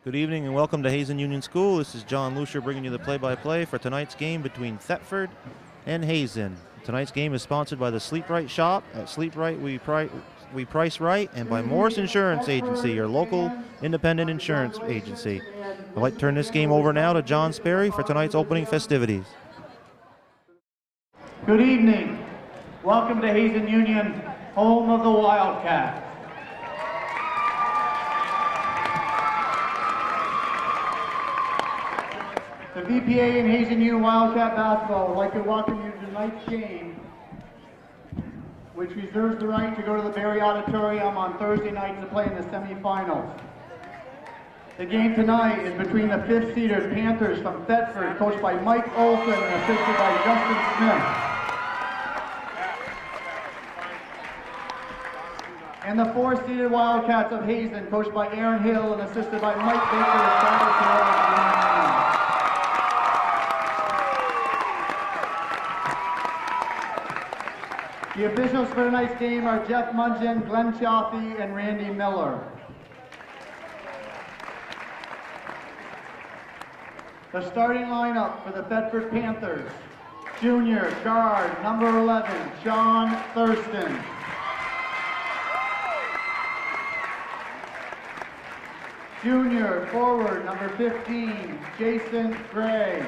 Good evening and welcome to Hazen Union School. This is John Lucier bringing you the play-by-play for tonight's game between Thetford and Hazen. Tonight's game is sponsored by the Sleep Right Shop. At Sleep Right, we price right, and by Morris Insurance Agency, your local independent insurance agency. I'd like to turn this game over now to John Sperry for tonight's opening festivities. Good evening. Welcome to Hazen Union, home of the Wildcats. The VPA and Hazen Union Wildcat Basketball would like to welcome you to tonight's game, which reserves the right to go to the Barry Auditorium on Thursday night to play in the semifinals. The game tonight is between the 5th-seeded Panthers from Thetford, coached by Mike Olson and assisted by Justin Smith, and the 4th-seeded Wildcats of Hazen, coached by Aaron Hill and assisted by Mike Baker and Travis Hill. The officials for tonight's game are Jeff Mungin, Glenn Chaffee, and Randy Miller. The starting lineup for the Thetford Panthers: junior guard number 11, Sean Thurston. Junior forward number 15, Jason Gray.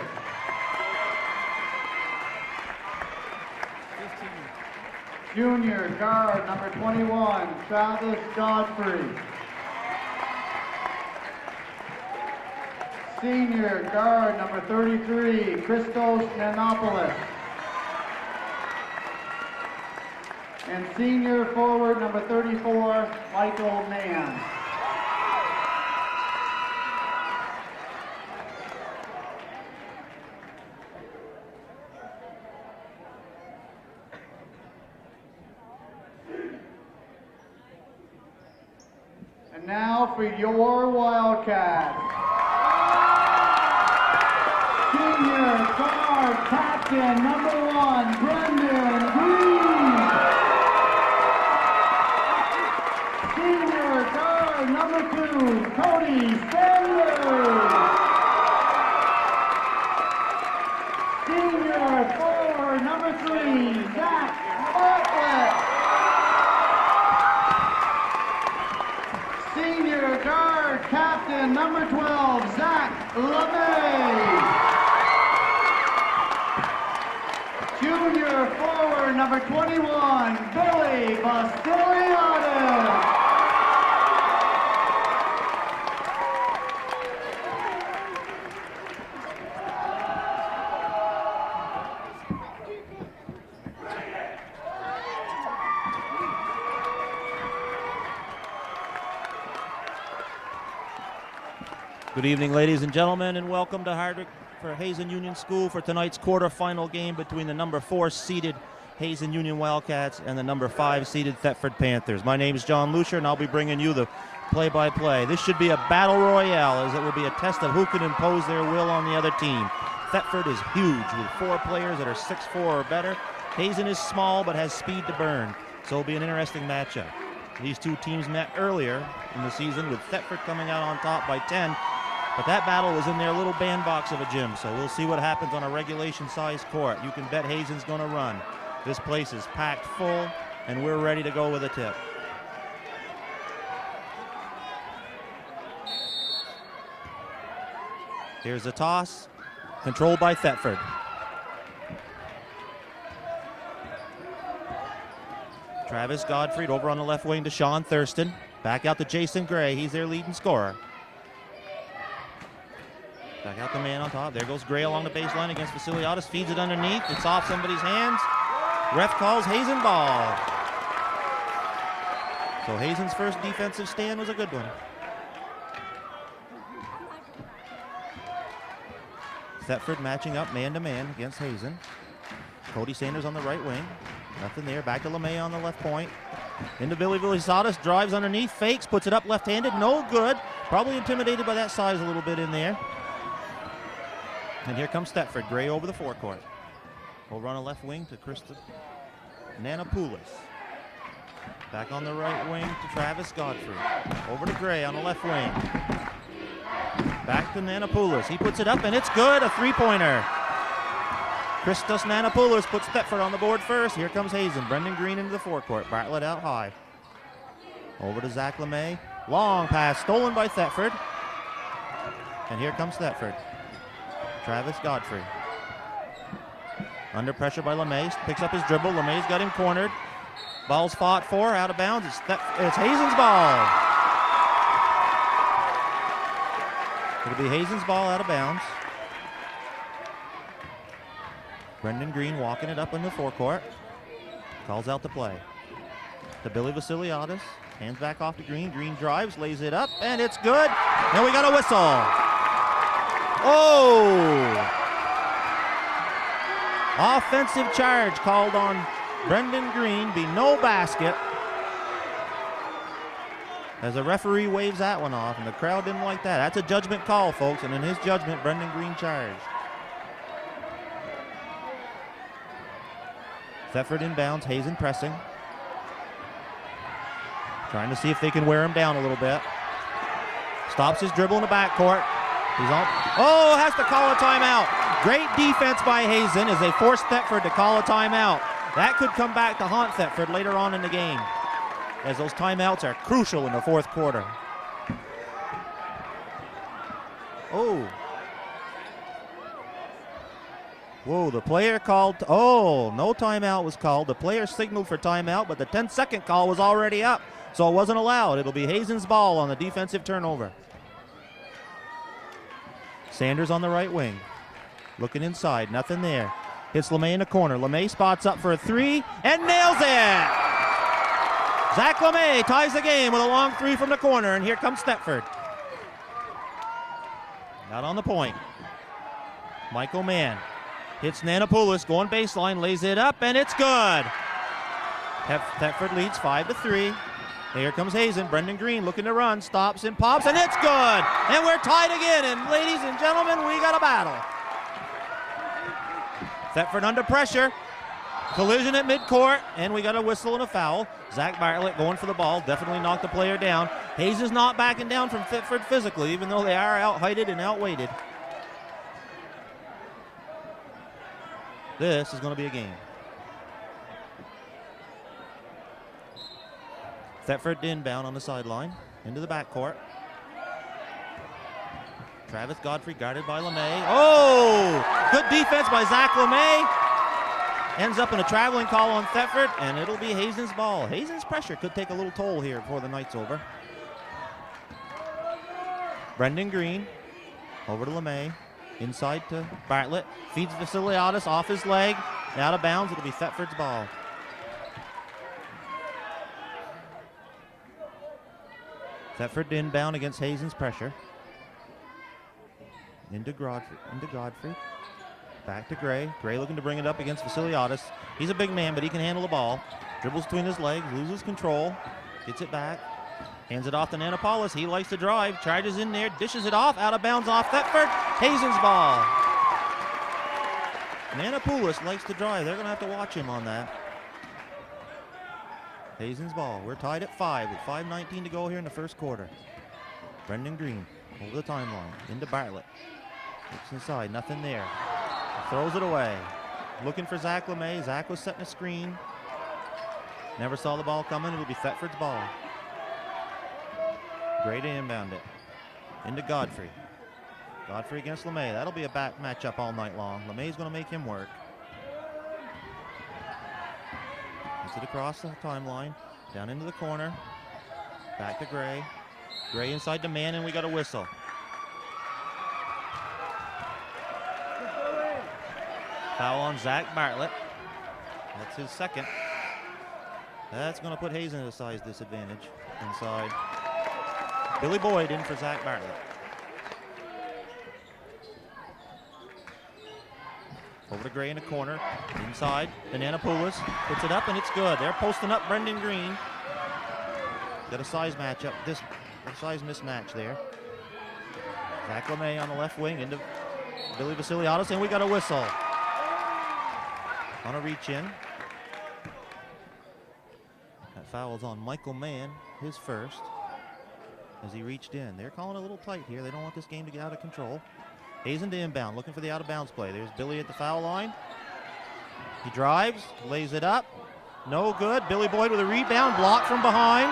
Junior guard number 21, Travis Godfrey. Senior guard number 33, Christos Nanopoulos. And senior forward number 34, Michael Mann. And now for your Wildcats. Junior guard captain number 1, Brendan Green. Senior guard number 2, Cody Sanders. Senior forward number 3, Zach Bartlett. Senior guard captain number 12, Zach LeMay. Junior forward number 21, Billy Bastiliades. Good evening, ladies and gentlemen, and welcome to Hardwick for Hazen Union School for tonight's quarterfinal game between the number 4-seeded Hazen Union Wildcats and the number 5-seeded Thetford Panthers. My name is John Lucier, and I'll be bringing you the play-by-play. This should be a battle royale, as it will be a test of who can impose their will on the other team. Thetford is huge, with 4 players that are 6'4" or better. Hazen is small, but has speed to burn, so it'll be an interesting matchup. These two teams met earlier in the season, with Thetford coming out on top by 10. But that battle was in their little bandbox of a gym, so we'll see what happens on a regulation-sized court. You can bet Hazen's going to run. This place is packed full, and we're ready to go with a tip. Here's the toss, controlled by Thetford. Travis Godfrey over on the left wing to Sean Thurston. Back out to Jason Gray. He's their leading scorer. Back out the man on top. There goes Gray along the baseline against Vasiliadis. Feeds it underneath. It's off somebody's hands. Ref calls Hazen ball. So Hazen's first defensive stand was a good one. Thetford matching up man-to-man against Hazen. Cody Sanders on the right wing. Nothing there. Back to LeMay on the left point. Into Billy Vasiliadis. Drives underneath. Fakes. Puts it up left-handed. No good. Probably intimidated by that size a little bit in there. And here comes Thetford. Gray over the forecourt. Over on the left wing to Krista Nanopoulos. Back on the right wing to Travis Godfrey. Over to Gray on the left wing. Back to Nanopoulos. He puts it up, and it's good. A three-pointer. Christos Nanopoulos puts Thetford on the board first. Here comes Hazen. Brendan Green into the forecourt. Bartlett out high. Over to Zach LeMay. Long pass stolen by Thetford. And here comes Thetford. Travis Godfrey. Under pressure by LeMay. Picks up his dribble. LeMay's got him cornered. Ball's fought for. Out of bounds. It's Hazen's ball. It'll be Hazen's ball out of bounds. Brendan Green walking it up in the forecourt. Calls out the play. To Billy Vasiliadis. Hands back off to Green. Green drives, lays it up, and it's good. And we got a whistle. Oh! Offensive charge called on Brendan Green. Be no basket. As the referee waves that one off, and the crowd didn't like that. That's a judgment call, folks, and in his judgment, Brendan Green charged. Thetford inbounds, Hazen pressing. Trying to see if they can wear him down a little bit. Stops his dribble in the backcourt. He's on. Oh, has to call a timeout. Great defense by Hazen as they force Thetford to call a timeout. That could come back to haunt Thetford later on in the game, as those timeouts are crucial in the fourth quarter. Oh. Whoa, the player called. Oh, no timeout was called. The player signaled for timeout, but the 10-second call was already up, so it wasn't allowed. It'll be Hazen's ball on the defensive turnover. Sanders on the right wing. Looking inside, nothing there. Hits LeMay in the corner. LeMay spots up for a three and nails it! Zach LeMay ties the game with a long three from the corner, and here comes Thetford. Out on the point. Michael Mann hits Nanopoulos, going baseline, lays it up, and it's good. Thetford leads 5-3. Here comes Hazen. Brendan Green looking to run, stops and pops, and it's good. And we're tied again, and ladies and gentlemen, we got a battle. Thetford under pressure. Collision at midcourt, and we got a whistle and a foul. Zach Bartlett going for the ball, definitely knocked the player down. Hazen's not backing down from Thetford physically, even though they are out-heighted and outweighted. This is going to be a game. Thetford inbound on the sideline, into the backcourt. Travis Godfrey guarded by LeMay. Oh! Good defense by Zach LeMay. Ends up in a traveling call on Thetford, and it'll be Hazen's ball. Hazen's pressure could take a little toll here before the night's over. Brendan Green over to LeMay. Inside to Bartlett. Feeds Vasiliadis off his leg. Out of bounds. It'll be Thetford's ball. Thetford inbound against Hazen's pressure. Into Godfrey. Back to Gray. Gray looking to bring it up against Vasiliadis. He's a big man, but he can handle the ball. Dribbles between his legs, loses control. Gets it back. Hands it off to Nanopoulos. He likes to drive. Charges in there. Dishes it off. Out of bounds off Thetford. Hazen's ball. Nanopoulos likes to drive. They're going to have to watch him on that. Hazen's ball. We're tied at 5 with 5:19 to go here in the first quarter. Brendan Green over the timeline. Into Bartlett. Looks inside. Nothing there. Throws it away. Looking for Zach LeMay. Zach was setting a screen. Never saw the ball coming. It'll be Thetford's ball. Gray to inbound it. Into Godfrey. Godfrey against LeMay. That'll be a back matchup all night long. LeMay's going to make him work. Gets it across the timeline. Down into the corner. Back to Gray. Gray inside to Mann, and we got a whistle. Foul on Zach Bartlett. That's his second. That's going to put Hazen at a size disadvantage inside. Billy Boyd in for Zach Bartlett. Over to Gray in the corner. Inside, Nanopoulos puts it up, and it's good. They're posting up Brendan Green. Got a size matchup, a size mismatch there. Zach LeMay on the left wing into Billy Vasiliadis, and we got a whistle. On a reach in. That foul is on Michael Mann, his first. as he reached in. They're calling a little tight here. They don't want this game to get out of control. Hazen to inbound, looking for the out-of-bounds play. There's Billy at the foul line. He drives, lays it up. No good. Billy Boyd with a rebound, blocked from behind.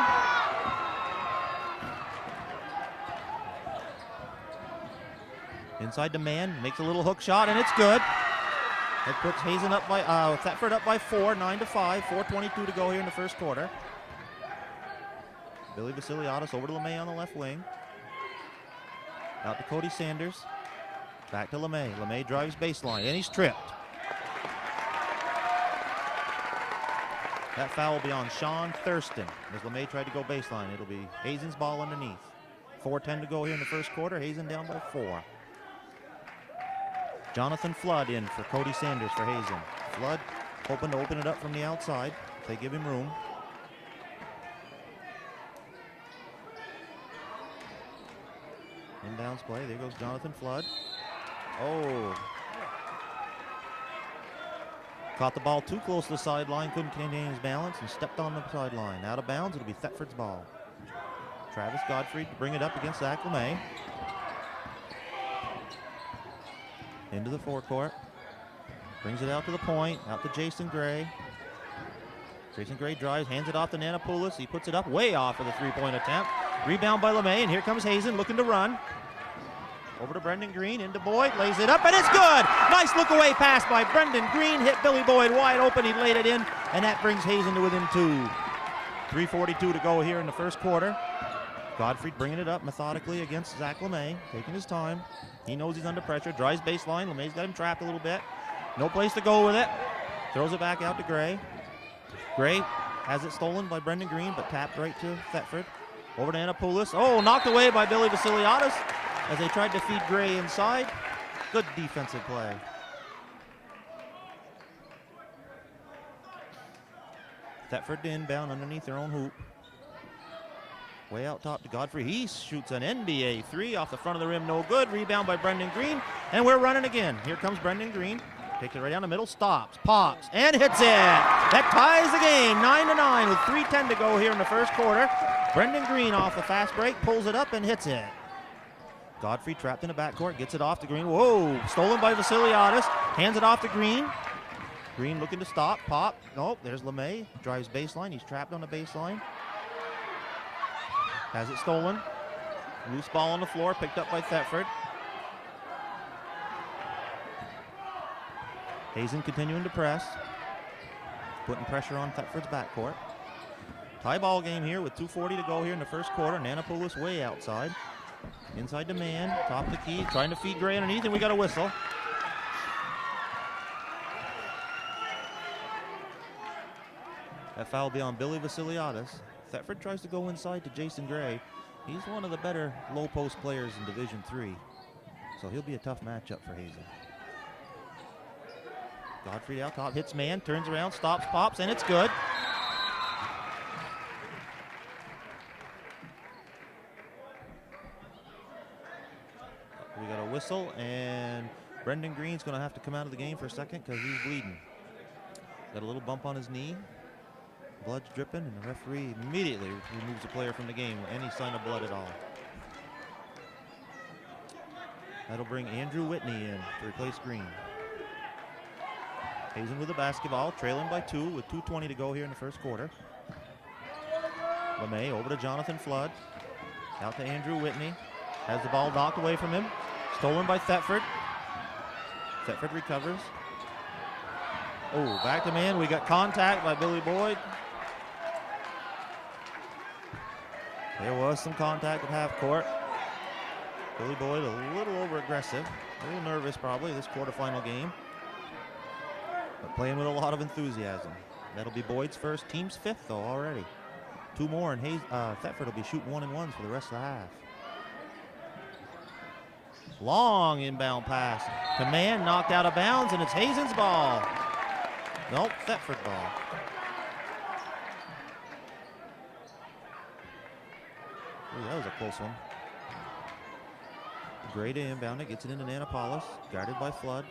Inside to man, makes a little hook shot, and it's good. That puts Hazen up by Thetford up by 4, 9-5, 4:22 to go here in the first quarter. Billy Vasiliadis over to LeMay on the left wing. Out to Cody Sanders. Back to LeMay. LeMay drives baseline, and he's tripped. That foul will be on Sean Thurston as LeMay tried to go baseline. It'll be Hazen's ball underneath. 4:10 to go here in the first quarter. Hazen down by 4. Jonathan Flood in for Cody Sanders for Hazen. Flood hoping to open it up from the outside if they give him room. Inbounds play. There goes Jonathan Flood. Oh. Caught the ball too close to the sideline, couldn't contain his balance, and stepped on the sideline. Out of bounds, it'll be Thetford's ball. Travis Godfrey to bring it up against Zach LeMay. Into the forecourt. Brings it out to the point, out to Jason Gray. Jason Gray drives, hands it off to Nanopoulos. He puts it up way off of the three-point attempt. Rebound by LeMay, and here comes Hazen looking to run. Over to Brendan Green, into Boyd, lays it up, and it's good! Nice look-away pass by Brendan Green, hit Billy Boyd wide open, he laid it in, and that brings Hazen to within 2. 3:42 to go here in the first quarter. Godfrey bringing it up methodically against Zach LeMay, taking his time. He knows he's under pressure, drives baseline, LeMay's got him trapped a little bit. No place to go with it. Throws it back out to Gray. Gray has it stolen by Brendan Green, but tapped right to Thetford. Over to Anapoulos. Oh, knocked away by Billy Vasiliadis as they tried to feed Gray inside. Good defensive play. Thetford to inbound underneath their own hoop. Way out top to Godfrey. He shoots an NBA 3 off the front of the rim. No good. Rebound by Brendan Green. And we're running again. Here comes Brendan Green. Takes it right down the middle. Stops. Pops. And hits it. That ties the game. 9-9 with 3:10 to go here in the first quarter. Brendan Green off the fast break. Pulls it up and hits it. Godfrey trapped in the backcourt. Gets it off to Green. Whoa. Stolen by Vasiliadis. Hands it off to Green. Green looking to stop. Pop. Nope. There's LeMay. Drives baseline. He's trapped on the baseline. Has it stolen. Loose ball on the floor, picked up by Thetford. Hazen continuing to press. Putting pressure on Thetford's backcourt. Tie ball game here with 2:40 to go here in the first quarter. Nanopoulos way outside. Inside to man, top the key, trying to feed Gray underneath, and we got a whistle. That foul will be on Billy Vasiliadis. Thetford tries to go inside to Jason Gray. He's one of the better low post players in Division III, so he'll be a tough matchup for Hazen. Godfrey out top, hits man, turns around, stops, pops, and it's good. We got a whistle, and Brendan Green's going to have to come out of the game for a second because he's bleeding. Got a little bump on his knee. Blood's dripping, and the referee immediately removes the player from the game with any sign of blood at all. That'll bring Andrew Whitney in to replace Green. Hazen with the basketball, trailing by 2 with 2:20 to go here in the first quarter. LeMay over to Jonathan Flood. Out to Andrew Whitney. Has the ball knocked away from him. Stolen by Thetford. Thetford recovers. Oh, back to man. We got contact by Billy Boyd. There was some contact at half court. Billy Boyd a little over aggressive, a little nervous probably this quarterfinal game, but playing with a lot of enthusiasm. That'll be Boyd's first, team's 5th though already. 2 more, and Thetford will be shooting 1-and-1s for the rest of the half. Long inbound pass. Command knocked out of bounds, and it's Hazen's ball. Nope, Thetford ball. Ooh, that was a close one. Gray to inbound it, gets it into Nanopoulos, guarded by Flood.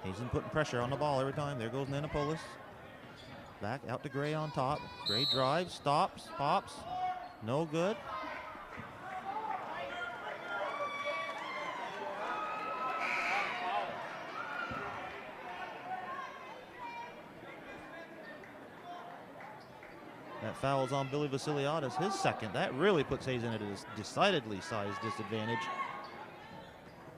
Hazen putting pressure on the ball every time. There goes Nanopoulos. Back out to Gray on top. Gray drives, stops, pops. No good. foul's on Billy Vasiliadis, his second. That really puts Hazen at a decidedly size disadvantage.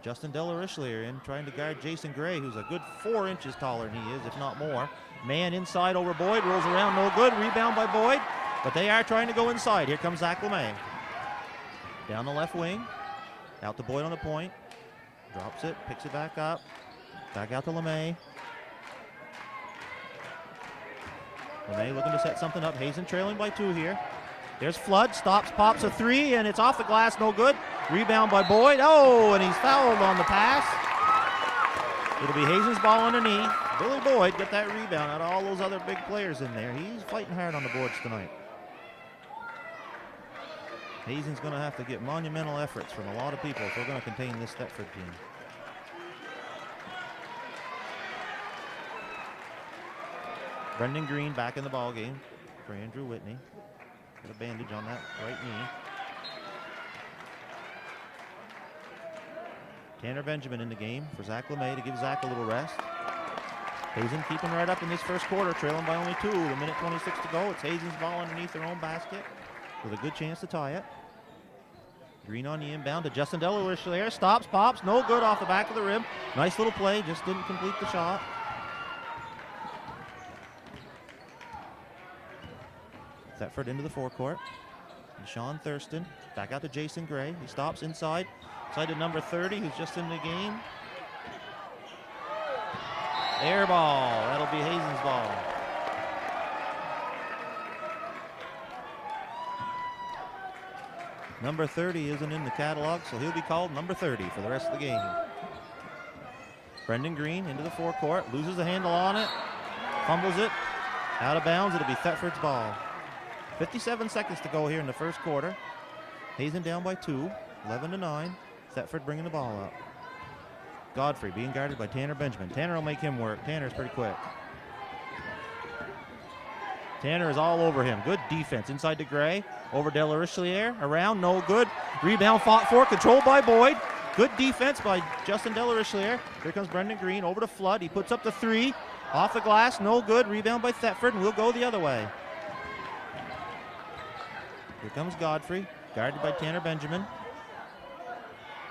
Justin Delarichelier in trying to guard Jason Gray, who's a good 4 inches taller than he is, if not more. Man inside over Boyd, rolls around, no good. Rebound by Boyd, but they are trying to go inside. Here comes Zach LeMay. Down the left wing, out to Boyd on the point. Drops it, picks it back up. Back out to LeMay. LeMay looking to set something up. Hazen trailing by 2 here. There's Flood, stops, pops a 3, and it's off the glass, no good. Rebound by Boyd. Oh, and he's fouled on the pass. It'll be Hazen's ball underneath. Billy Boyd got that rebound out of all those other big players in there. He's fighting hard on the boards tonight. Hazen's going to have to get monumental efforts from a lot of people if we're going to contain this Thetford team. Brendan Green back in the ball game for Andrew Whitney. Got a bandage on that right knee. Tanner Benjamin in the game for Zach LeMay to give Zach a little rest. Hazen keeping right up in this first quarter, trailing by only 2. The minute 26 to go. It's Hazen's ball underneath their own basket with a good chance to tie it. Green on the inbound to Justin Delarichelier. Stops, pops, no good off the back of the rim. Nice little play, just didn't complete the shot. Thetford into the forecourt. Sean Thurston back out to Jason Gray. He stops inside. Side to number 30, who's just in the game. Air ball. That'll be Hazen's ball. Number 30 isn't in the catalog, so he'll be called number 30 for the rest of the game. Brendan Green into the forecourt. Loses the handle on it. Fumbles it. Out of bounds. It'll be Thetford's ball. 57 seconds to go here in the first quarter. Hazen down by 2, 11-9. Thetford bringing the ball up. Godfrey being guarded by Tanner Benjamin. Tanner will make him work. Tanner's pretty quick. Tanner is all over him. Good defense inside to Gray. Over Delarichelier. Around, no good. Rebound fought for, controlled by Boyd. Good defense by Justin Delarichelier. Here comes Brendan Green over to Flood. He puts up the 3. Off the glass, no good. Rebound by Thetford, and we'll go the other way. Here comes Godfrey, guarded by Tanner Benjamin.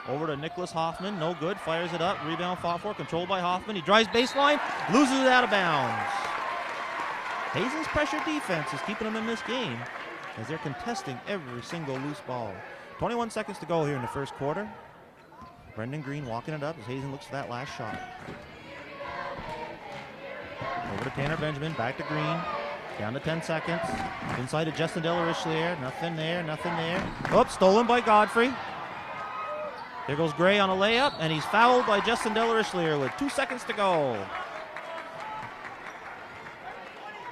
Over to Nicholas Hoffman, no good, fires it up, rebound fought for, controlled by Hoffman. He drives baseline, loses it out of bounds. Hazen's pressure defense is keeping them in this game as they're contesting every single loose ball. 21 seconds to go here in the first quarter. Brendan Green walking it up as Hazen looks for that last shot. Over to Tanner Benjamin, back to Green. Down to 10 seconds. Inside to Justin Delarichelier. Nothing there, nothing there. Oops, stolen by Godfrey. There goes Gray on a layup, and he's fouled by Justin Delarichelier with 2 seconds to go.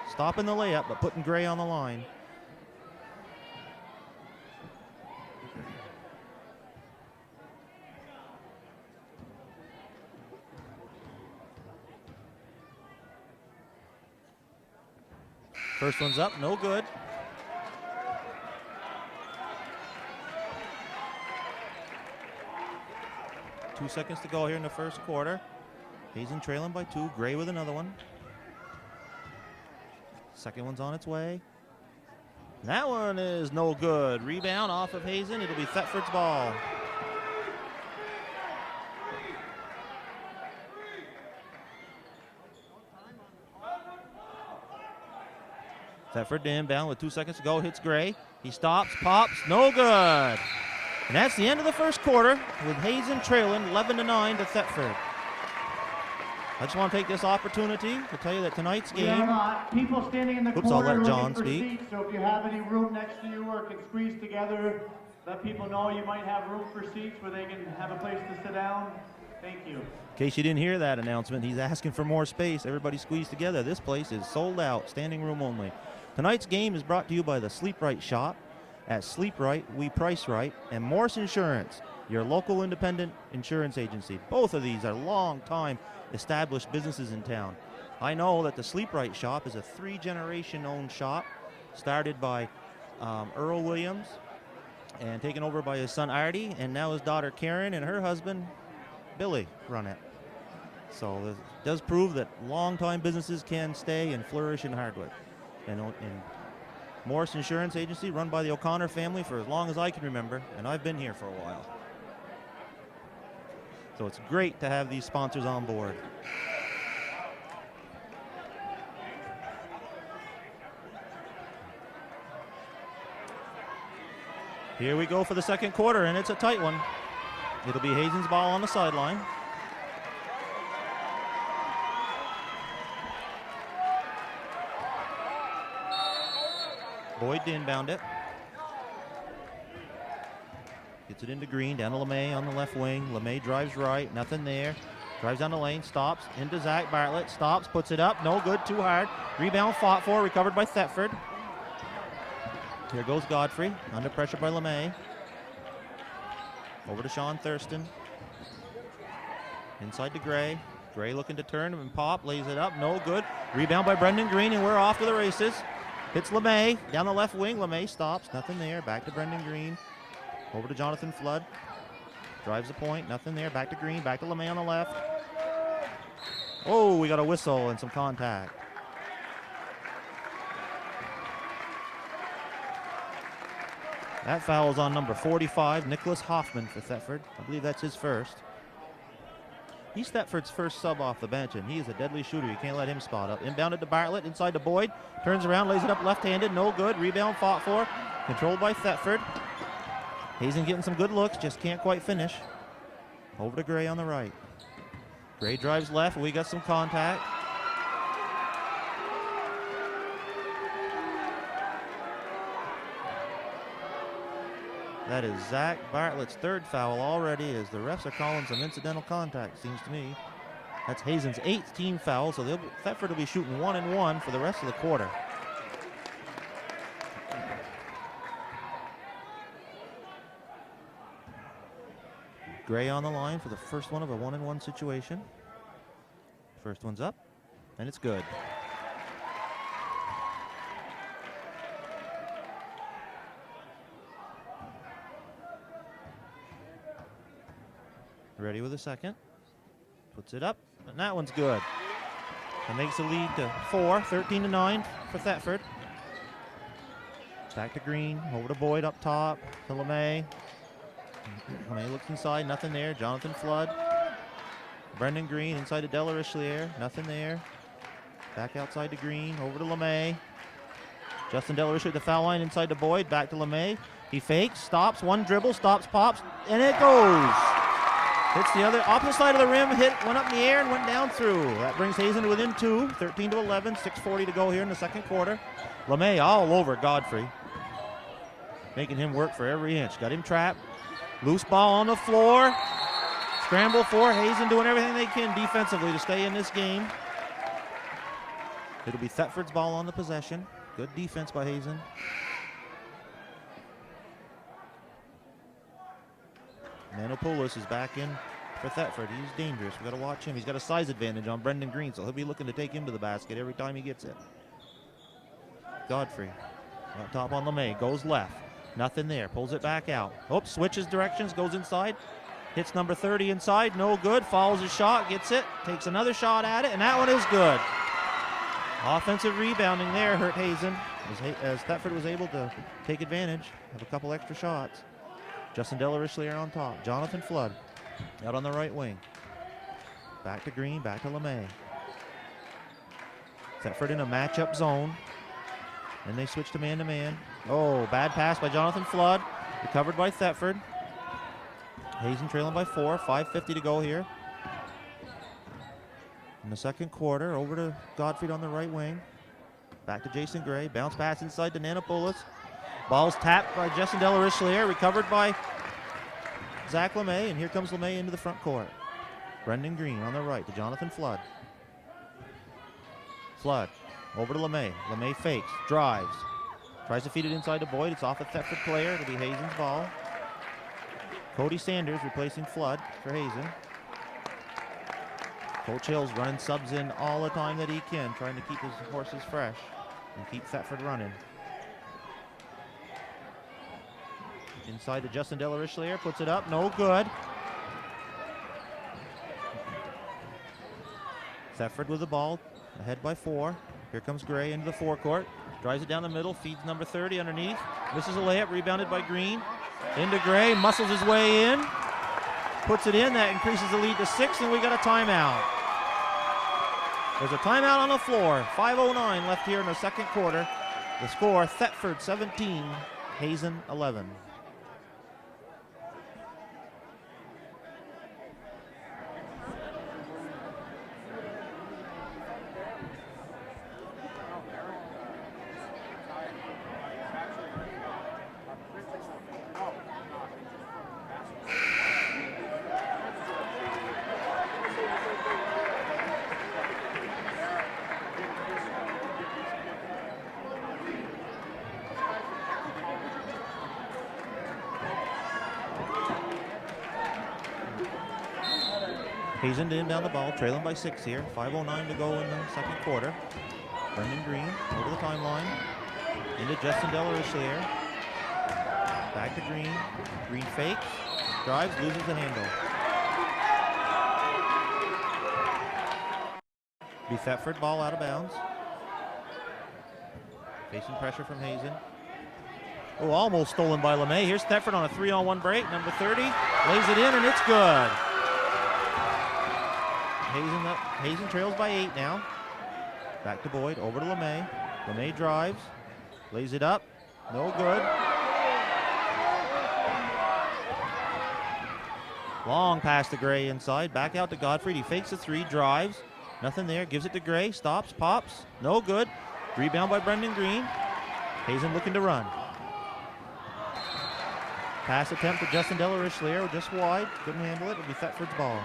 Stopping the layup, but putting Gray on the line. First one's up, no good. Two seconds to go here in the first quarter. Hazen trailing by 2, Gray with another one. Second one's on its way. That one is no good. Rebound off of Hazen, it'll be Thetford's ball. Thetford to inbound with 2 seconds to go, hits Gray. He stops, pops, no good. And that's the end of the first quarter with Hazen trailing 11-9 to Thetford. I just want to take this opportunity to tell you that tonight's game... We have people standing in the Oops, I'll corner let John looking for speak. seats, so if you have any room next to you or can squeeze together, let people know you might have room for seats where they can have a place to sit down. Thank you. In case you didn't hear that announcement, he's asking for more space. Everybody squeeze together. This place is sold out, standing room only. Tonight's game is brought to you by the Sleep Right Shop. At Sleep Right, we price right, and Morse Insurance, your local independent insurance agency. Both of these are long-time established businesses in town. I know that the Sleep Right Shop is a 3-generation owned shop, started by Earl Williams and taken over by his son Artie, and now his daughter Karen and her husband Billy run it. So it does prove that long-time businesses can stay and flourish in Hardwick. And Morris Insurance Agency, run by the O'Connor family for as long as I can remember, and I've been here for a while. So it's great to have these sponsors on board. Here we go for the second quarter, and it's a tight one. It'll be Hazen's ball on the sideline. Boyd to inbound it. Gets it into Green, down to LeMay on the left wing. LeMay drives right, nothing there. Drives down the lane, stops, into Zach Bartlett, stops, puts it up, no good, too hard. Rebound fought for, recovered by Thetford. Here goes Godfrey, under pressure by LeMay. Over to Sean Thurston. Inside to Gray. Gray looking to turn and pop, lays it up, no good. Rebound by Brendan Green, and we're off to the races. Hits LeMay, down the left wing. LeMay stops, nothing there. Back to Brendan Green. Over to Jonathan Flood. Drives the point, nothing there. Back to Green, back to LeMay on the left. Oh, we got a whistle and some contact. That foul is on number 45, Nicholas Hoffman for Thetford. I believe that's his first. He's Thetford's first sub off the bench, and he is a deadly shooter. You can't let him spot up. Inbounded to Bartlett, inside to Boyd. Turns around, lays it up left-handed, no good. Rebound fought for, controlled by Thetford. Hazen getting some good looks, just can't quite finish. Over to Gray on the right. Gray drives left, we got some contact. That is Zach Bartlett's third foul already, as the refs are calling some incidental contact, seems to me. That's Hazen's 8th team foul, so Thetford will be shooting 1-1 for the rest of the quarter. Gray on the line for the first one of a 1-1 situation. First one's up, and it's good. Ready with a second. Puts it up, and that one's good. And makes the lead to 4, 13-9 for Thetford. Back to Green, over to Boyd up top, to LeMay. LeMay looks inside, nothing there. Jonathan Flood. Brendan Green inside to Della Richelieu, nothing there. Back outside to Green, over to LeMay. Justin Della Richelieu at the foul line, inside to Boyd, back to LeMay. He fakes, stops, one dribble, stops, pops, and it goes. Hits the other opposite side of the rim, went up in the air and went down through. That brings Hazen to within 2, 13-11, 6:40 to go here in the second quarter. LeMay all over Godfrey, making him work for every inch. Got him trapped. Loose ball on the floor. Scramble for Hazen, doing everything they can defensively to stay in this game. It'll be Thetford's ball on the possession. Good defense by Hazen. Manopoulos is back in for Thetford. He's dangerous. We've got to watch him. He's got a size advantage on Brendan Green, so he'll be looking to take him to the basket every time he gets it. Godfrey up top on LeMay. Goes left. Nothing there. Pulls it back out. Oops, switches directions. Goes inside. Hits number 30 inside. No good. Fouls his shot. Gets it. Takes another shot at it, and that one is good. Offensive rebounding there hurt Hazen, as Thetford was able to take advantage of a couple extra shots. Justin Della Richelieu on top. Jonathan Flood out on the right wing. Back to Green, back to LeMay. Thetford in a matchup zone. And they switch to man-to-man. Oh, bad pass by Jonathan Flood. Recovered by Thetford. Hazen trailing by 4. 5:50 to go here. In the second quarter, over to Godfrey on the right wing. Back to Jason Gray. Bounce pass inside to Nanopoulos. Ball's tapped by Justin Della Richelieu, recovered by Zach LeMay, and here comes LeMay into the front court. Brendan Green on the right to Jonathan Flood. Flood over to LeMay. LeMay fakes, drives, tries to feed it inside to Boyd. It's off a Thetford player. It'll be Hazen's ball. Cody Sanders replacing Flood for Hazen. Coach Hill's running subs in all the time that he can, trying to keep his horses fresh and keep Thetford running. Inside to Justin Della Richelieu, puts it up, no good. Thetford with the ball, ahead by 4. Here comes Gray into the forecourt. Drives it down the middle, feeds number 30 underneath. Misses a layup, rebounded by Green. Into Gray, muscles his way in. Puts it in, that increases the lead to 6, and we got a timeout. There's a timeout on the floor. 5:09 left here in the second quarter. The score, Thetford 17, Hazen 11. Hazen to inbound the ball, trailing by 6 here. 5:09 to go in the second quarter. Brendan Green over the timeline. Into Justin Delarichelier. Back to Green. Green fakes, drives, loses the handle. Be Thetford, ball out of bounds. Facing pressure from Hazen. Oh, almost stolen by LeMay. Here's Thetford on a 3-on-1 break. Number 30 lays it in, and it's good. Hazen trails by 8 now. Back to Boyd, over to LeMay. LeMay drives, lays it up, no good. Long pass to Gray inside, back out to Godfrey. He fakes a 3, drives, nothing there, gives it to Gray, stops, pops, no good. Rebound by Brendan Green. Hazen looking to run. Pass attempt to Justin Delarichelier, just wide, couldn't handle it. It'll be Thetford's ball.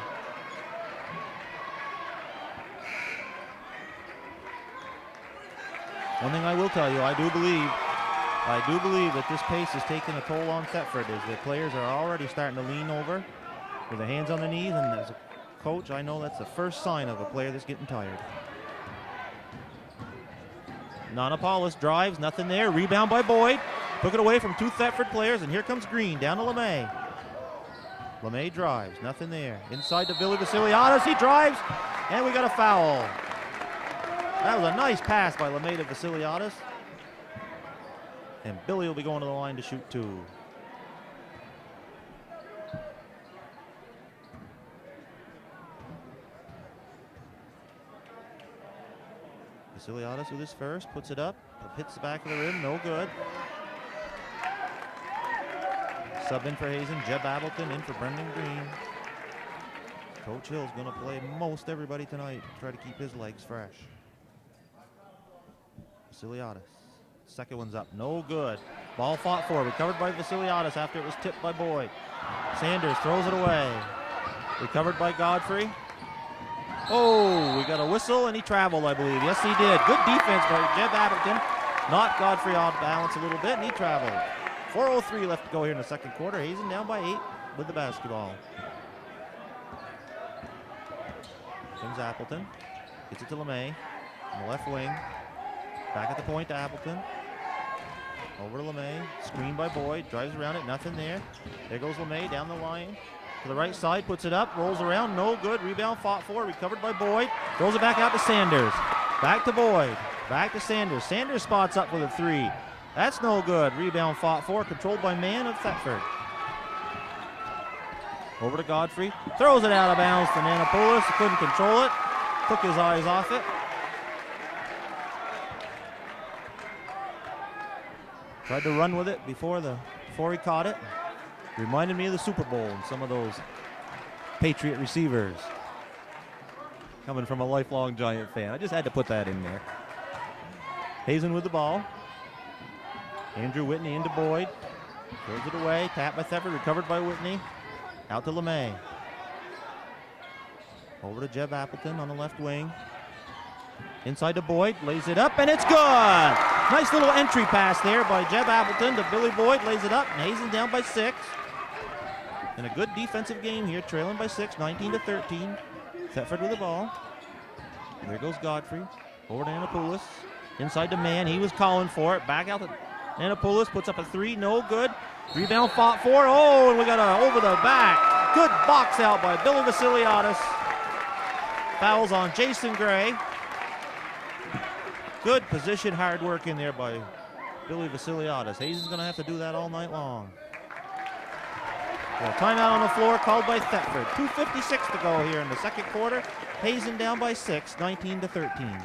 One thing I will tell you, I do believe that this pace is taking a toll on Thetford, as the players are already starting to lean over with their hands on their knees, and as a coach, I know that's the first sign of a player that's getting tired. Nanopoulos drives, nothing there. Rebound by Boyd. Took it away from 2 Thetford players, and here comes Green down to LeMay. LeMay drives, nothing there. Inside to Billy Vasiliadis, he drives, and we got a foul. That was a nice pass by LeMay to Vasiliadis. And Billy will be going to the line to shoot 2. Vasiliadis with his first, puts it up, hits the back of the rim, no good. Sub in for Hazen, Jeb Appleton in for Brendan Green. Coach Hill's going to play most everybody tonight, try to keep his legs fresh. Vasiliadis, second one's up, no good. Ball fought for, recovered by Vasiliadis after it was tipped by Boyd. Sanders throws it away. Recovered by Godfrey. Oh, we got a whistle, and he traveled, I believe. Yes, he did. Good defense by Jeb Appleton. Knocked Godfrey off balance a little bit, and he traveled. 4:03 left to go here in the second quarter. Hazen down by 8 with the basketball. Comes Appleton. Gets it to LeMay on the left wing. Back at the point to Appleton. Over to LeMay. Screen by Boyd. Drives around it. Nothing there. There goes LeMay down the line. To the right side. Puts it up. Rolls around. No good. Rebound fought for. Recovered by Boyd. Throws it back out to Sanders. Back to Boyd. Back to Sanders. Sanders spots up with a 3. That's no good. Rebound fought for. Controlled by Mann of Thetford. Over to Godfrey. Throws it out of bounds to Nanopoulos. Couldn't control it. Took his eyes off it. Tried to run with it before he caught it. Reminded me of the Super Bowl and some of those Patriot receivers. Coming from a lifelong Giant fan. I just had to put that in there. Hazen with the ball. Andrew Whitney into Boyd. Throws it away. Tapped by Thetford. Recovered by Whitney. Out to LeMay. Over to Jeb Appleton on the left wing. Inside to Boyd. Lays it up, and it's good! Nice little entry pass there by Jeb Appleton to Billy Boyd. Lays it up, and Hazen down by 6. And a good defensive game here, trailing by 6, 19-13. Thetford with the ball. There goes Godfrey. Over to Nanopoulos. Inside to Mann. He was calling for it. Back out to Nanopoulos. Puts up a 3. No good. Rebound fought for. Oh, and we got a over the back. Good box out by Billy Vasiliadis. Fouls on Jason Gray. Good position, hard work in there by Billy Vasiliadis. Hazen's going to have to do that all night long. Well, timeout on the floor called by Thetford. 2:56 to go here in the second quarter. Hazen down by 6, 19-13.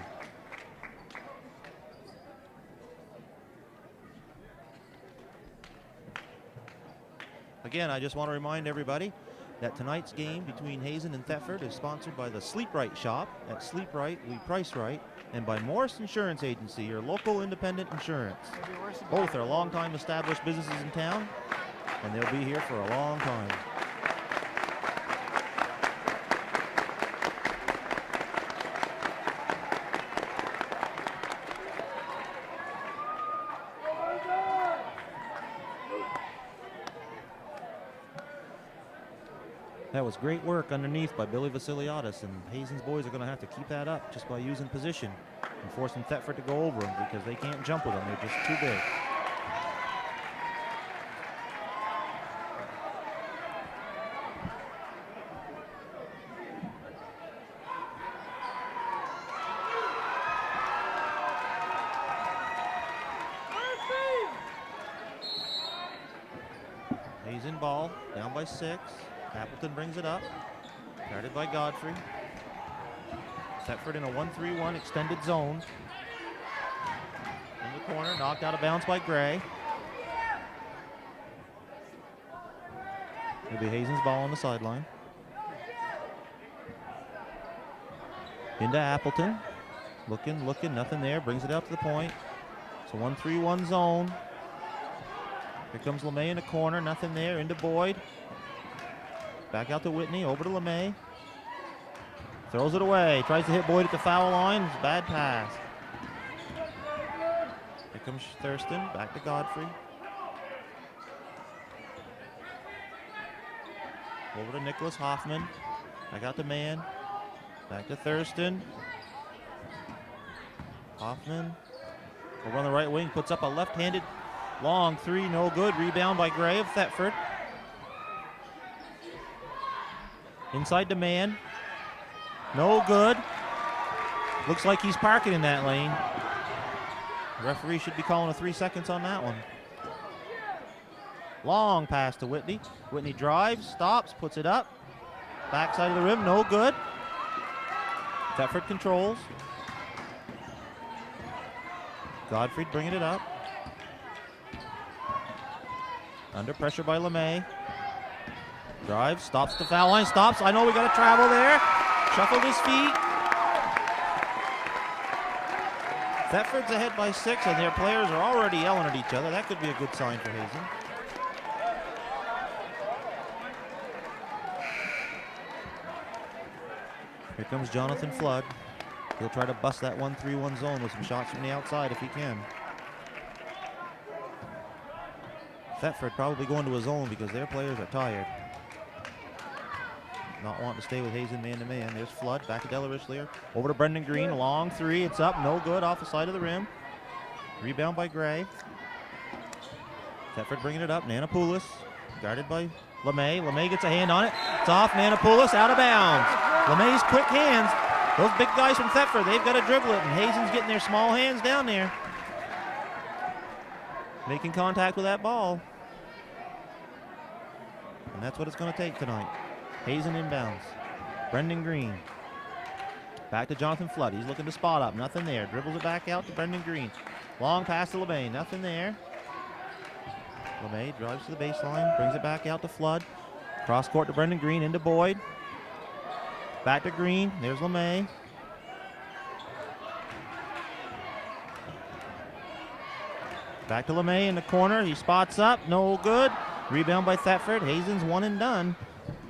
Again, I just want to remind everybody that tonight's game between Hazen and Thetford is sponsored by the Sleep Right Shop. At Sleep Right, we price right, and by Morris Insurance Agency, your local independent insurance. Both are long-time established businesses in town, and they'll be here for a long time. That was great work underneath by Billy Vasiliadis, and Hazen's boys are going to have to keep that up just by using position and forcing Thetford to go over them because they can't jump with them. They're just too big. Hazen ball, down by 6. Appleton brings it up, guarded by Godfrey. Thetford in a 1-3-1 extended zone. In the corner, knocked out of bounds by Gray. It'll be Hazen's ball on the sideline. Into Appleton. Looking, nothing there. Brings it up to the point. It's a 1-3-1 zone. Here comes LeMay in the corner, nothing there. Into Boyd. Back out to Whitney, over to LeMay. Throws it away, tries to hit Boyd at the foul line. It's a bad pass. Here comes Thurston, back to Godfrey. Over to Nicholas Hoffman. Back out to Mann. Back to Thurston. Hoffman over on the right wing, puts up a left-handed long 3, no good. Rebound by Gray of Thetford. Inside to Mann. No good. Looks like he's parking in that lane. The referee should be calling a 3 seconds on that one. Long pass to Whitney. Whitney drives, stops, puts it up. Backside of the rim, no good. Thetford controls. Godfrey bringing it up. Under pressure by LeMay. Drives, stops the foul line, stops. I know we got to travel there. Shuffled his feet. Thetford's ahead by 6, and their players are already yelling at each other. That could be a good sign for Hazen. Here comes Jonathan Flood. He'll try to bust that 1-3-1 zone with some shots from the outside if he can. Thetford probably going to a zone because their players are tired. Not wanting to stay with Hazen man-to-man. There's Flood, back to Della Richelieu. Over to Brendan Green, a long 3. It's up, no good, off the side of the rim. Rebound by Gray. Thetford bringing it up. Nanopoulos, guarded by LeMay. LeMay gets a hand on it. It's off, Nanopoulos out of bounds. LeMay's quick hands. Those big guys from Thetford, they've got to dribble it, and Hazen's getting their small hands down there. Making contact with that ball. And that's what it's going to take tonight. Hazen inbounds. Brendan Green. Back to Jonathan Flood. He's looking to spot up. Nothing there. Dribbles it back out to Brendan Green. Long pass to LeMay. Nothing there. LeMay drives to the baseline. Brings it back out to Flood. Cross court to Brendan Green. Into Boyd. Back to Green. There's LeMay. Back to LeMay in the corner. He spots up. No good. Rebound by Thetford. Hazen's one and done.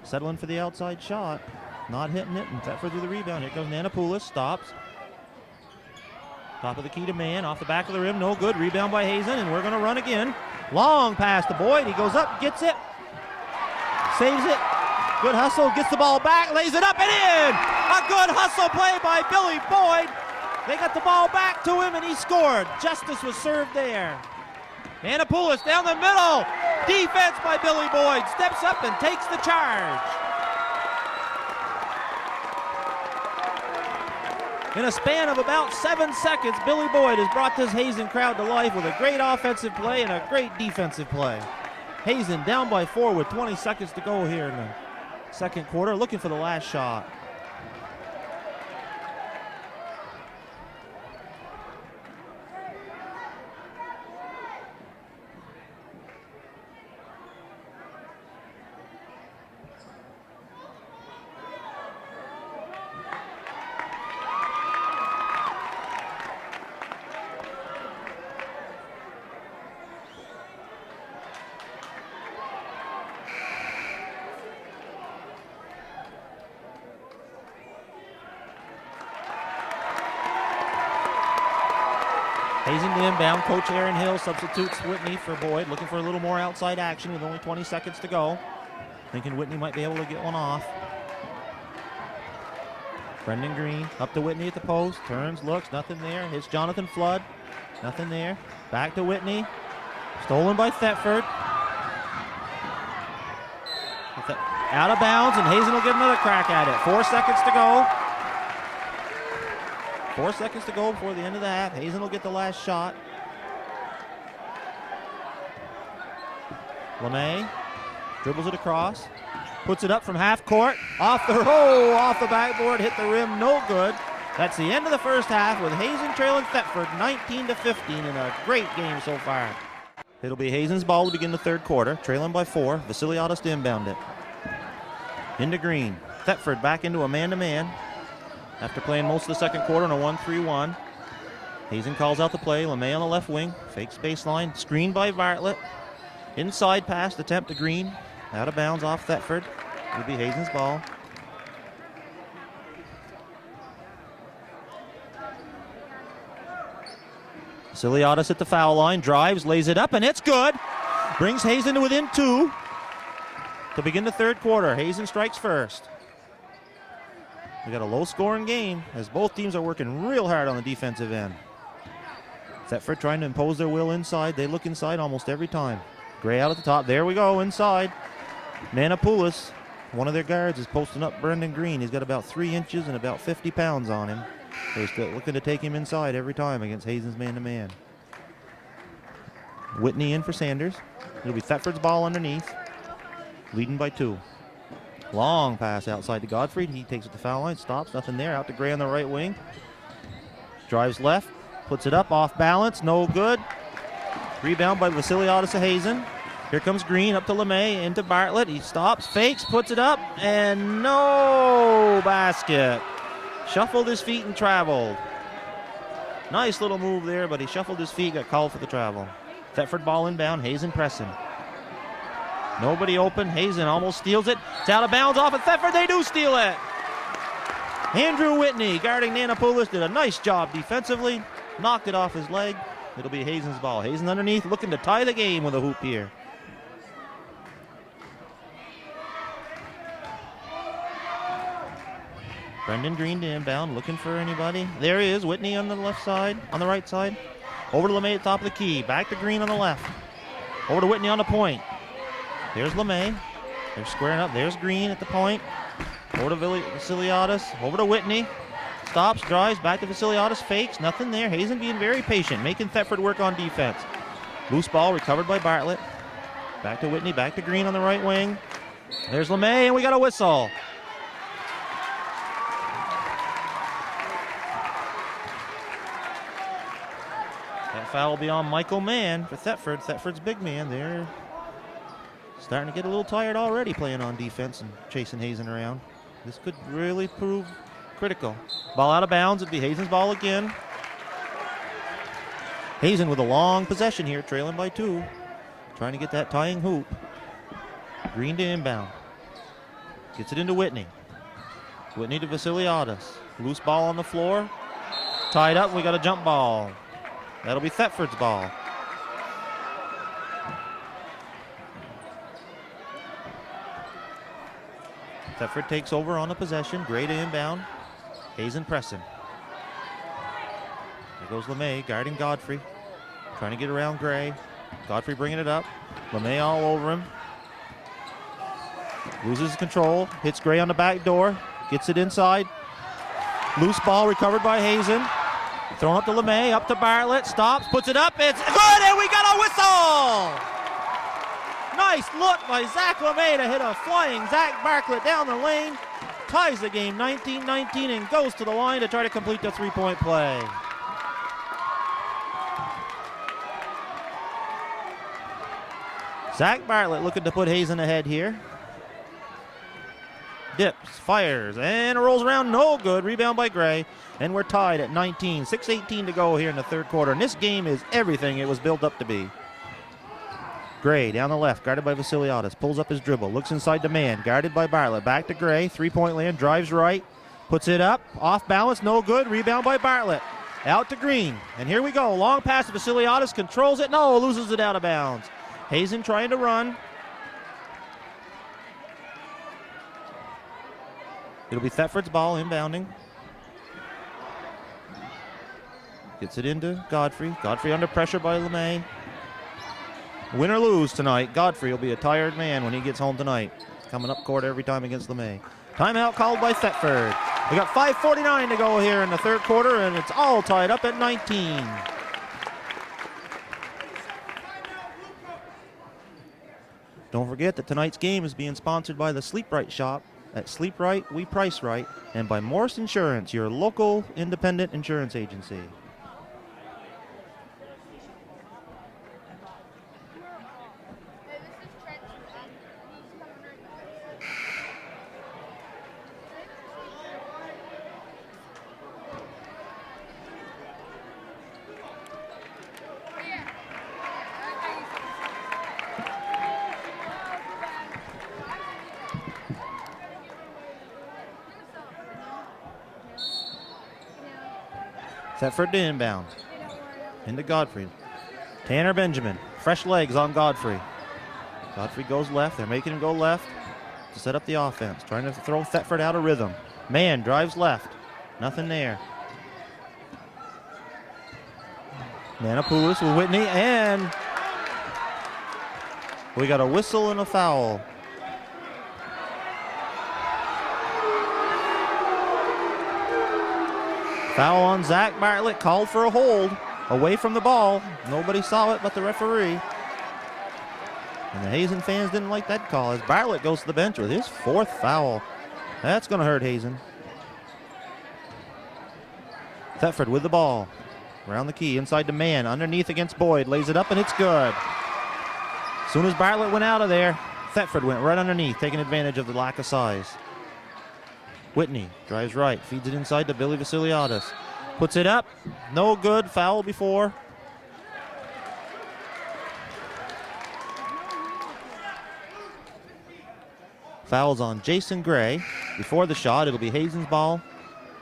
Settling for the outside shot. Not hitting it. And Thetford through the rebound. Here comes Nanopoulos. Stops. Top of the key to Mann. Off the back of the rim. No good. Rebound by Hazen. And we're going to run again. Long pass to Boyd. He goes up. Gets it. Saves it. Good hustle. Gets the ball back. Lays it up and in. A good hustle play by Billy Boyd. They got the ball back to him and he scored. Justice was served there. Nanopoulos down the middle. Defense by Billy Boyd. Steps up and takes the charge. In a span of about 7 seconds, Billy Boyd has brought this Hazen crowd to life with a great offensive play and a great defensive play. Hazen down by 4 with 20 seconds to go here in the second quarter, looking for the last shot. Hazen to inbound. Coach Aaron Hill substitutes Whitney for Boyd, looking for a little more outside action with only 20 seconds to go. Thinking Whitney might be able to get one off. Brendan Green up to Whitney at the post. Turns, looks, nothing there. Hits Jonathan Flood. Nothing there. Back to Whitney. Stolen by Thetford. Out of bounds, and Hazen will get another crack at it. 4 seconds to go. 4 seconds to go before the end of the half. Hazen will get the last shot. LeMay dribbles it across. Puts it up from half court. Off the backboard, hit the rim, no good. That's the end of the first half with Hazen trailing Thetford 19-15 in a great game so far. It'll be Hazen's ball to begin the third quarter, trailing by 4. Vasiliadis to inbound it. Into Green. Thetford back into a man-to-man after playing most of the second quarter in a 1-3-1. Hazen calls out the play. LeMay on the left wing. Fakes baseline. Screened by Bartlett. Inside pass attempt to Green. Out of bounds off Thetford. It'll be Hazen's ball. Vasiliadis at the foul line. Drives, lays it up, and it's good. Brings Hazen to within 2 to begin the third quarter. Hazen strikes first. We got a low-scoring game as both teams are working real hard on the defensive end. Thetford trying to impose their will inside. They look inside almost every time. Gray out at the top. There we go, inside. Manapoulos, one of their guards, is posting up Brendan Green. He's got about 3 inches and about 50 pounds on him. They're still looking to take him inside every time against Hazen's man-to-man. Whitney in for Sanders. It'll be Thetford's ball underneath. Leading by 2. Long pass outside to Godfrey. He takes it to the foul line, stops, nothing there. Out to Gray on the right wing. Drives left, puts it up, off balance, no good. Rebound by Vasiliadis to Hazen. Here comes Green up to LeMay, into Bartlett. He stops, fakes, puts it up, and no basket. Shuffled his feet and traveled. Nice little move there, but he shuffled his feet, got called for the travel. Thetford ball inbound, Hazen pressing. Nobody open. Hazen almost steals it. It's out of bounds off of Thetford. They do steal it. Andrew Whitney guarding Nanopoulos did a nice job defensively. Knocked it off his leg. It'll be Hazen's ball. Hazen underneath looking to tie the game with a hoop here. Brendan Green to inbound, looking for anybody. There he is, Whitney on the left side, on the right side. Over to LeMay at the top of the key. Back to Green on the left. Over to Whitney on the point. There's LeMay. They're squaring up. There's Green at the point. Over to Vasiliadis. Over to Whitney. Stops, drives, back to Vasiliadis. Fakes, nothing there. Hazen being very patient, making Thetford work on defense. Loose ball recovered by Bartlett. Back to Whitney, back to Green on the right wing. There's LeMay, and we got a whistle. That foul will be on Michael Mann for Thetford. Thetford's big man there. Starting to get a little tired already playing on defense and chasing Hazen around. This could really prove critical. Ball out of bounds. It'd be Hazen's ball again. Hazen with a long possession here, trailing by 2. Trying to get that tying hoop. Green to inbound. Gets it into Whitney. Whitney to Vasiliadis. Loose ball on the floor. Tied up. We got a jump ball. That'll be Thetford's ball. Thetford takes over on the possession. Gray to inbound. Hazen pressing. There goes LeMay guarding Godfrey. Trying to get around Gray. Godfrey bringing it up. LeMay all over him. Loses control. Hits Gray on the back door. Gets it inside. Loose ball recovered by Hazen. Thrown up to LeMay, up to Bartlett, stops, puts it up, it's good, and we got a whistle! Nice look by Zach LeMay to hit a flying Zach Bartlett down the lane. Ties the game 19-19 and goes to the line to try to complete the three-point play. Zach Bartlett looking to put Hazen ahead here. Dips, fires, and rolls around, no good. Rebound by Gray, and we're tied at 19. 6:18 to go here in the third quarter, and this game is everything it was built up to be. Gray down the left, guarded by Vasiliadis, pulls up his dribble, looks inside the man, guarded by Bartlett. Back to Gray, three-point land, drives right, puts it up, off balance, no good. Rebound by Bartlett. Out to Green, and here we go. Long pass to Vasiliadis, controls it, no, loses it out of bounds. Hazen trying to run. It'll be Thetford's ball, inbounding. Gets it into Godfrey. Godfrey under pressure by LeMay. Win or lose tonight, Godfrey will be a tired man when he gets home tonight. Coming up court every time against LeMay. Timeout called by Thetford. We got 5:49 to go here in the third quarter, and it's all tied up at 19. Don't forget that tonight's game is being sponsored by the Sleep Right shop. At Sleep Right, we price right, and by Morse Insurance, your local independent insurance agency. Thetford to inbound. Into Godfrey. Tanner Benjamin. Fresh legs on Godfrey. Godfrey goes left. They're making him go left to set up the offense. Trying to throw Thetford out of rhythm. Man drives left. Nothing there. Nanopoulos with Whitney, and we got a whistle and a foul. Foul on Zach Bartlett, called for a hold, away from the ball. Nobody saw it but the referee. And the Hazen fans didn't like that call as Bartlett goes to the bench with his fourth foul. That's going to hurt Hazen. Thetford with the ball. Around the key, inside the man, underneath against Boyd. Lays it up and it's good. As soon as Bartlett went out of there, Thetford went right underneath, taking advantage of the lack of size. Whitney drives right, feeds it inside to Billy Vasiliadis. Puts it up, no good, foul before. Fouls on Jason Gray. Before the shot, it'll be Hazen's ball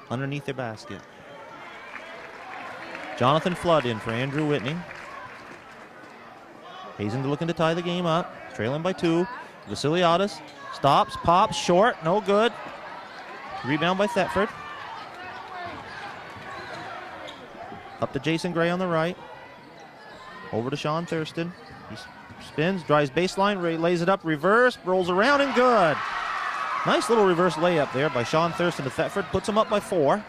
underneath their basket. Jonathan Flood in for Andrew Whitney. Hazen looking to tie the game up, trailing by 2. Vasiliadis stops, pops, short, no good. Rebound by Thetford. Up to Jason Gray on the right. Over to Sean Thurston. He spins, drives baseline, lays it up, reverse, rolls around and good. Nice little reverse layup there by Sean Thurston to Thetford. Puts him up by 4.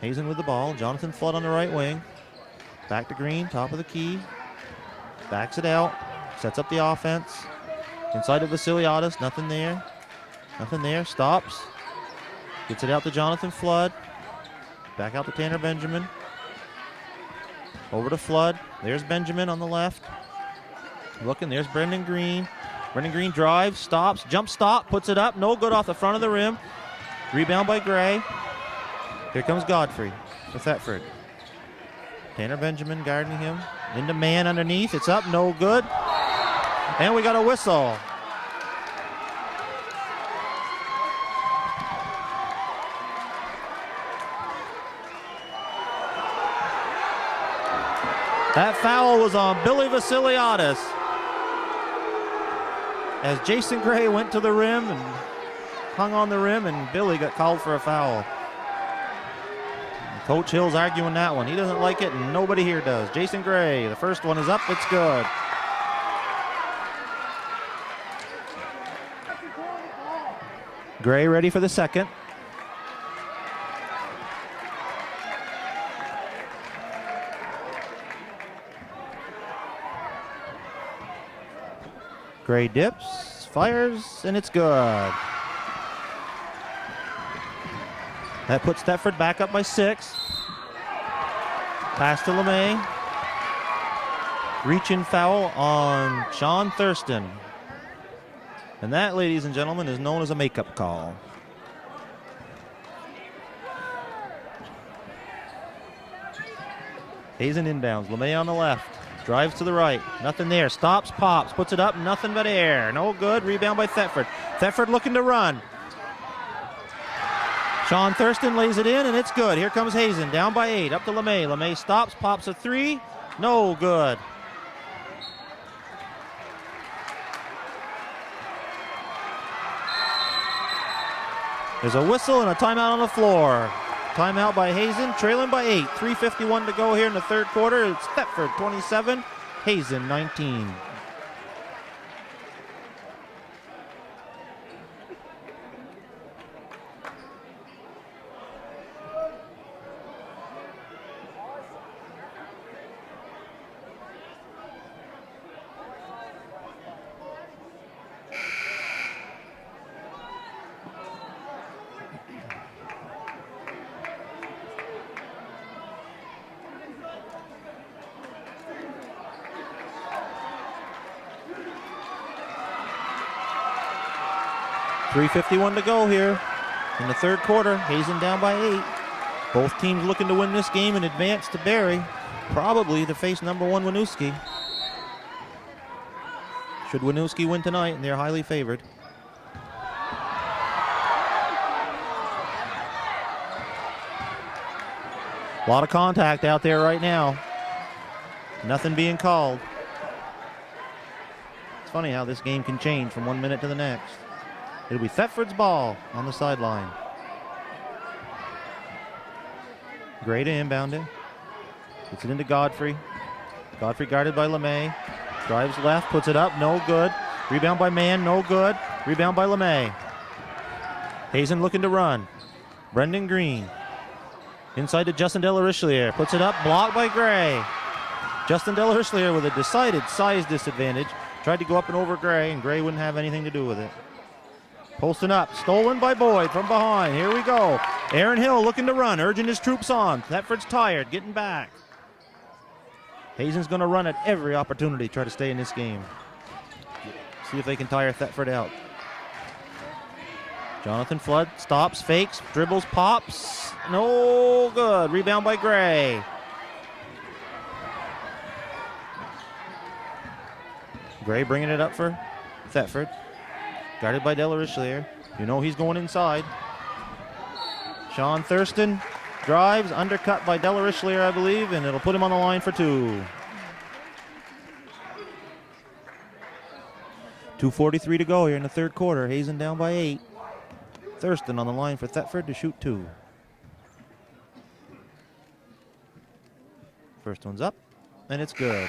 Hazen with the ball. Jonathan Flood on the right wing. Back to Green, top of the key. Backs it out. Sets up the offense. Inside of Vasiliadis, nothing there. Nothing there, stops. Gets it out to Jonathan Flood. Back out to Tanner Benjamin. Over to Flood. There's Benjamin on the left. Looking, there's Brendan Green. Brendan Green drives, stops, jump stop, puts it up. No good off the front of the rim. Rebound by Gray. Here comes Godfrey for Thetford. Tanner Benjamin guarding him. Into man underneath. It's up, no good. And we got a whistle. That foul was on Billy Vasiliadis as Jason Gray went to the rim and hung on the rim, and Billy got called for a foul. And Coach Hill's arguing that one. He doesn't like it, and nobody here does. Jason Gray, the first one is up. It's good. Gray ready for the second. Gray dips, fires, and it's good. That puts Thetford back up by 6. Pass to LeMay. Reach-in foul on Sean Thurston. And that, ladies and gentlemen, is known as a makeup call. Hazen inbounds. LeMay on the left. Drives to the right. Nothing there. Stops, pops, puts it up. Nothing but air. No good. Rebound by Thetford. Thetford looking to run. Sean Thurston lays it in, and it's good. Here comes Hazen. Down by 8. Up to LeMay. LeMay stops, pops a 3. No good. There's a whistle and a timeout on the floor. Timeout by Hazen, trailing by 8. 3:51 to go here in the third quarter. It's Thetford 27, Hazen 19. .351 to go here in the third quarter. Hazen down by 8. Both teams looking to win this game and advance to Barry. Probably to face number 1 Winooski. Should Winooski win tonight, and they're highly favored. A lot of contact out there right now. Nothing being called. It's funny how this game can change from 1 minute to the next. It'll be Thetford's ball on the sideline. Gray to inbound it. Gets it into Godfrey. Godfrey guarded by LeMay. Drives left, puts it up, no good. Rebound by Mann, no good. Rebound by LeMay. Hazen looking to run. Brendan Green. Inside to Justin Delarichelier. Puts it up, blocked by Gray. Justin Delarichelier with a decided size disadvantage. Tried to go up and over Gray, and Gray wouldn't have anything to do with it. Posting up, stolen by Boyd from behind. Here we go. Aaron Hill looking to run, urging his troops on. Thetford's tired, getting back. Hazen's going to run at every opportunity, try to stay in this game. See if they can tire Thetford out. Jonathan Flood stops, fakes, dribbles, pops. No good. Rebound by Gray. Gray bringing it up for Thetford. Guarded by Delarichelier. You know he's going inside. Sean Thurston drives, undercut by Delarichelier, I believe, and it'll put him on the line for 2. 2:43 to go here in the third quarter. Hazen down by 8. Thurston on the line for Thetford to shoot 2. First one's up, and it's good.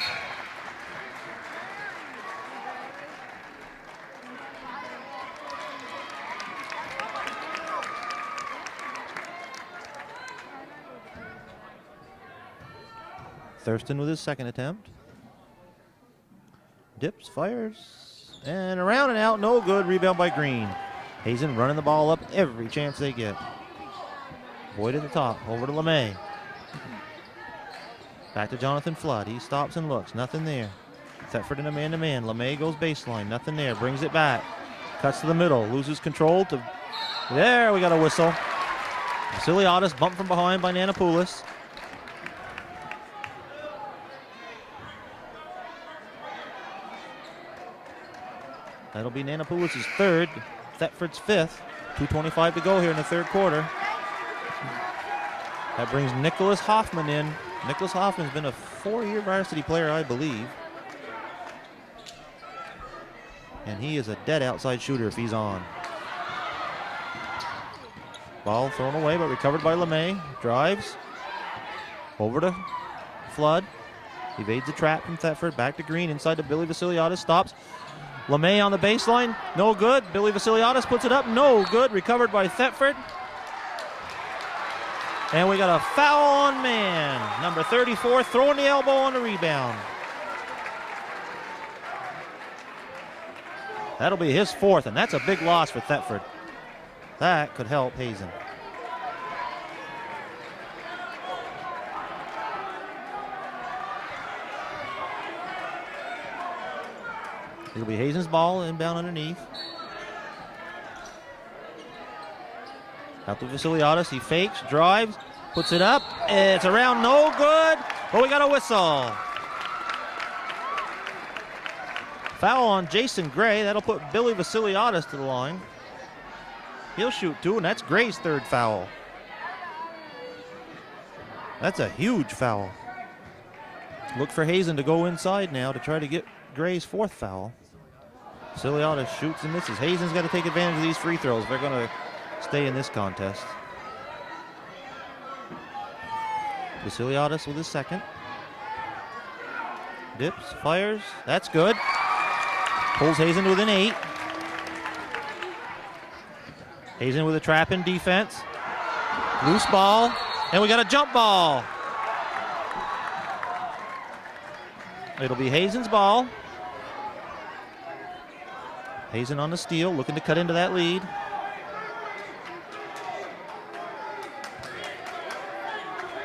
Thurston with his second attempt. Dips, fires, and around and out, no good. Rebound by Green. Hazen running the ball up every chance they get. Boyd at the top, over to LeMay. Back to Jonathan Flood. He stops and looks, nothing there. Thetford in a man-to-man. LeMay goes baseline, nothing there. Brings it back, cuts to the middle, loses control to. There, we got a whistle. Vasiliadis bumped from behind by Nanopoulos. That'll be Nanopoulos' third, Thetford's 5th. 2:25 to go here in the third quarter. That brings Nicholas Hoffman in. Nicholas Hoffman's been a 4-year varsity player, I believe. And he is a dead outside shooter if he's on. Ball thrown away, but recovered by LeMay. Drives. Over to Flood. Evades the trap from Thetford. Back to Green. Inside to Billy Vasiliadis. Stops. LeMay on the baseline, no good. Billy Vasiliadis puts it up, no good. Recovered by Thetford. And we got a foul on Mann. Number 34 throwing the elbow on the rebound. That'll be his 4th, and that's a big loss for Thetford. That could help Hazen. It'll be Hazen's ball inbound underneath. Out to Vasiliadis. He fakes, drives, puts it up. It's around, no good. But we got a whistle. Foul on Jason Gray. That'll put Billy Vasiliadis to the line. He'll shoot 2, and that's Gray's 3rd foul. That's a huge foul. Look for Hazen to go inside now to try to get Gray's 4th foul. Vasiliadis shoots and misses. Hazen's got to take advantage of these free throws. They're going to stay in this contest. Vasiliadis with his 2nd. Dips, fires. That's good. Pulls Hazen to within 8. Hazen with a trap in defense. Loose ball. And we got a jump ball. It'll be Hazen's ball. Hazen on the steal, looking to cut into that lead.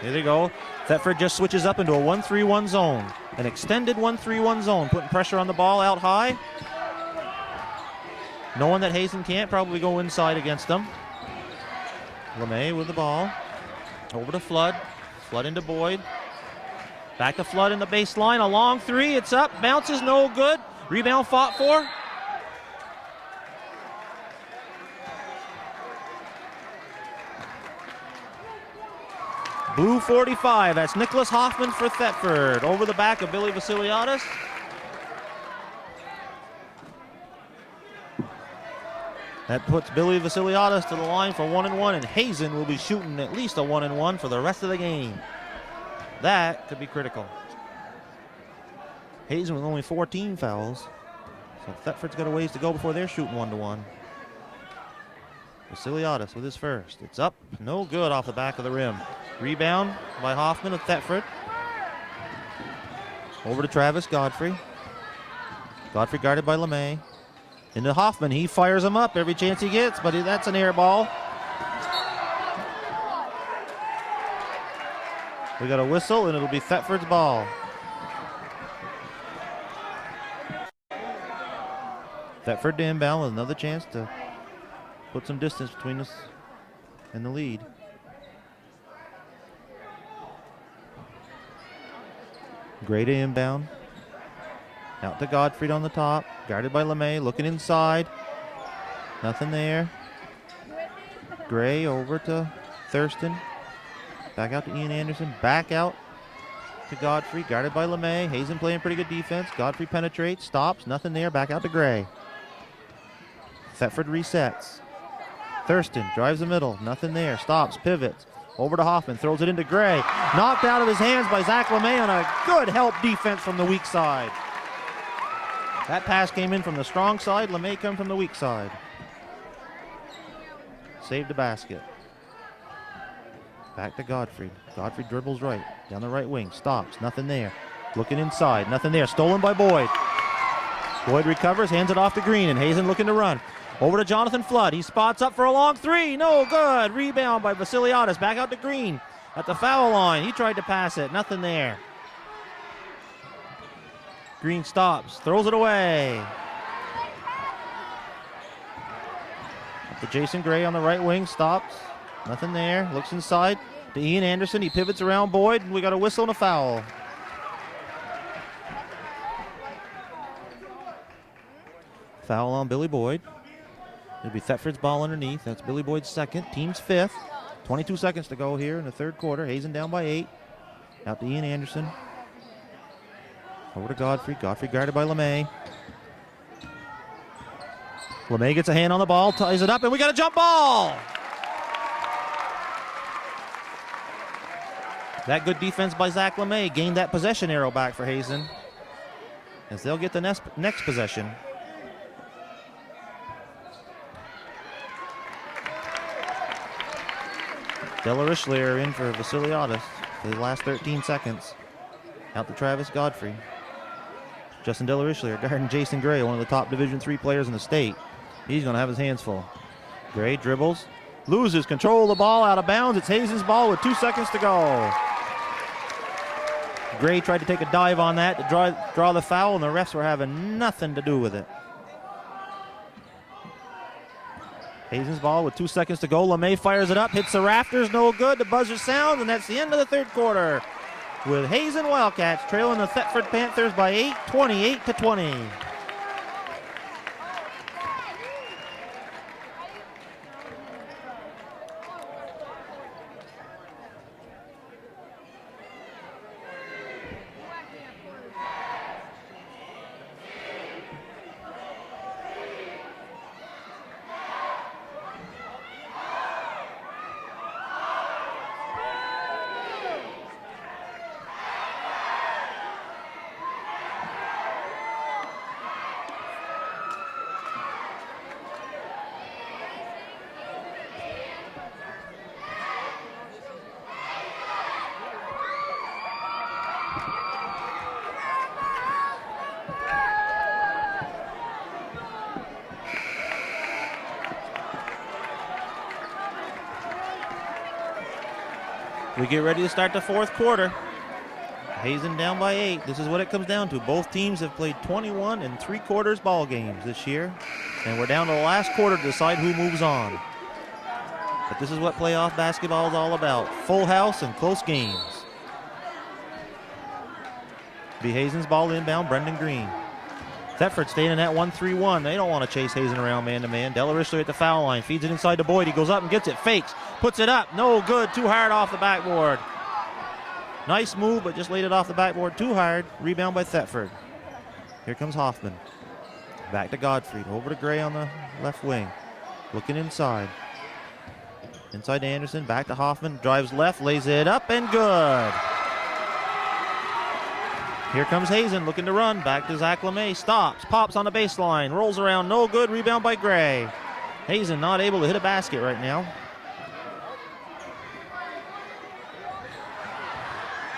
There they go. Thetford just switches up into a 1-3-1 zone. An extended 1-3-1 zone, putting pressure on the ball out high. Knowing that Hazen can't probably go inside against them. LeMay with the ball. Over to Flood. Flood into Boyd. Back to Flood in the baseline. A long 3. It's up. Bounces no good. Rebound fought for. Blue 45. That's Nicholas Hoffman for Thetford. Over the back of Billy Vasiliadis. That puts Billy Vasiliadis to the line for 1-1, and Hazen will be shooting at least a 1-1 for the rest of the game. That could be critical. Hazen with only 14 fouls. So Thetford's got a ways to go before they're shooting 1-1. Vasiliadis with his 1st. It's up, no good off the back of the rim. Rebound by Hoffman of Thetford. Over to Travis Godfrey. Godfrey guarded by LeMay. Into Hoffman, he fires him up every chance he gets, but that's an air ball. We got a whistle, and it'll be Thetford's ball. Thetford to inbound with another chance to put some distance between us and the lead. Gray to inbound. Out to Godfrey on the top. Guarded by LeMay. Looking inside. Nothing there. Gray over to Thurston. Back out to Ian Anderson. Back out to Godfrey. Guarded by LeMay. Hazen playing pretty good defense. Godfrey penetrates. Stops. Nothing there. Back out to Gray. Thetford resets. Thurston drives the middle. Nothing there. Stops. Pivots. Over to Hoffman. Throws it into Gray. Knocked out of his hands by Zach LeMay on a good help defense from the weak side. That pass came in from the strong side. LeMay come from the weak side. Saved the basket. Back to Godfrey. Godfrey dribbles right. Down the right wing. Stops. Nothing there. Looking inside. Nothing there. Stolen by Boyd. Boyd recovers. Hands it off to Green. And Hazen looking to run. Over to Jonathan Flood. He spots up for a long 3. No good. Rebound by Vasiliadis. Back out to Green. At the foul line. He tried to pass it. Nothing there. Green stops. Throws it away. Up to Jason Gray on the right wing. Stops. Nothing there. Looks inside to Ian Anderson. He pivots around Boyd. And we got a whistle and a foul. Foul on Billy Boyd. It'll be Thetford's ball underneath. That's Billy Boyd's 2nd. Team's 5th. 22 seconds to go here in the 3rd quarter. Hazen down by 8. Out to Ian Anderson. Over to Godfrey. Godfrey guarded by LeMay. LeMay gets a hand on the ball, ties it up, and we got a jump ball! That good defense by Zach LeMay gained that possession arrow back for Hazen, as they'll get the next possession. Della Richelieu in for Vasiliadis for the last 13 seconds. Out to Travis Godfrey. Justin Delarichelier guarding Jason Gray, one of the top Division III players in the state. He's going to have his hands full. Gray dribbles, loses control of the ball, out of bounds. It's Hazen's ball with 2 seconds to go. Gray tried to take a dive on that to draw the foul, and the refs were having nothing to do with it. Hazen's ball with 2 seconds to go. LeMay fires it up, hits the rafters, no good. The buzzer sounds, and that's the end of the third quarter, with Hazen Wildcats trailing the Thetford Panthers by 8, 28-20. We get ready to start the fourth quarter. Hazen down by 8. This is what it comes down to. Both teams have played 21 and 3/4 ball games this year, and we're down to the last quarter to decide who moves on. But this is what playoff basketball is all about. Full house and close games. Be Hazen's ball inbound, Brendan Green. Thetford staying in that 1-3-1. They don't want to chase Hazen around man-to-man. Delarichelier at the foul line. Feeds it inside to Boyd. He goes up and gets it. Fakes. Puts it up. No good. Too hard off the backboard. Nice move, but just laid it off the backboard too hard. Rebound by Thetford. Here comes Hoffman. Back to Godfrey. Over to Gray on the left wing. Looking inside. Inside to Anderson. Back to Hoffman. Drives left. Lays it up and good. Here comes Hazen looking to run. Back to Zach LeMay. Stops. Pops on the baseline. Rolls around. No good. Rebound by Gray. Hazen not able to hit a basket right now.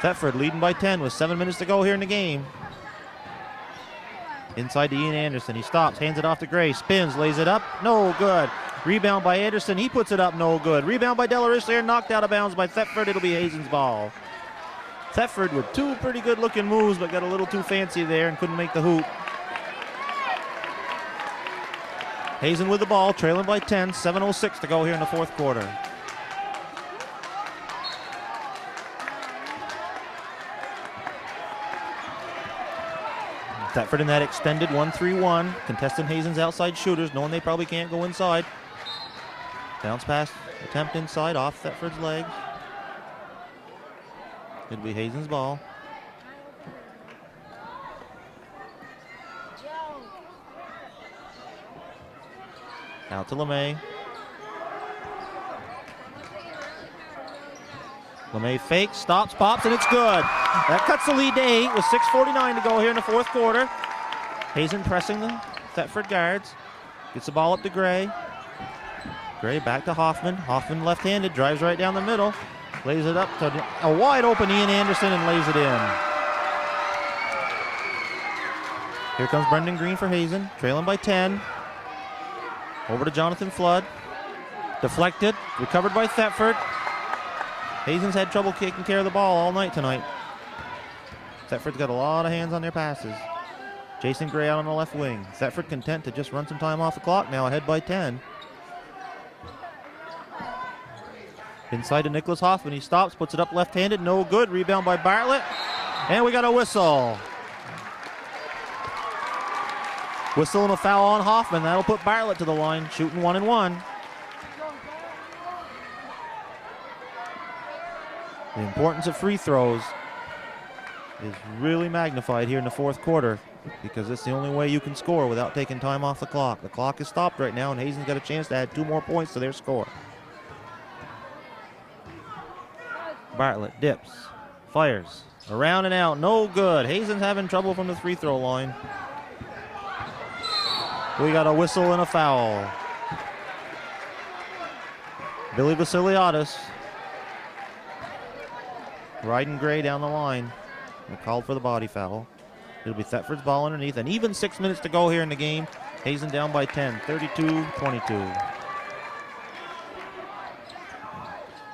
Thetford leading by 10 with 7 minutes to go here in the game. Inside to Ian Anderson. He stops. Hands it off to Gray. Spins. Lays it up. No good. Rebound by Anderson. He puts it up. No good. Rebound by Delarichelier. Knocked out of bounds by Thetford. It'll be Hazen's ball. Thetford with 2 pretty good looking moves, but got a little too fancy there and couldn't make the hoop. Hazen with the ball, trailing by 10, 7:06 to go here in the fourth quarter. Thetford in that extended 1-3-1, contesting Hazen's outside shooters, knowing they probably can't go inside. Bounce pass, attempt inside, off Thetford's legs. It'll be Hazen's ball. Out to LeMay. LeMay fakes, stops, pops, and it's good. That cuts the lead to 8 with 6:49 to go here in the fourth quarter. Hazen pressing the Thetford guards. Gets the ball up to Gray. Gray back to Hoffman. Hoffman left-handed, drives right down the middle. Lays it up to a wide open Ian Anderson and lays it in. Here comes Brendan Green for Hazen, trailing by 10. Over to Jonathan Flood. Deflected, recovered by Thetford. Hazen's had trouble taking care of the ball all night tonight. Thetford's got a lot of hands on their passes. Jason Gray out on the left wing. Thetford content to just run some time off the clock now, ahead by 10. Inside to Nicholas Hoffman. He stops, puts it up left-handed. No good. Rebound by Bartlett. And we got a whistle. Whistle and a foul on Hoffman. That'll put Bartlett to the line, shooting 1-1. The importance of free throws is really magnified here in the fourth quarter because it's the only way you can score without taking time off the clock. The clock is stopped right now, and Hazen's got a chance to add 2 more points to their score. Bartlett dips, fires, around and out, no good. Hazen's having trouble from the free throw line. We got a whistle and a foul. Billy Vasiliadis riding Gray down the line. They called for the body foul. It'll be Thetford's ball underneath, and even 6 minutes to go here in the game. Hazen down by 10, 32-22.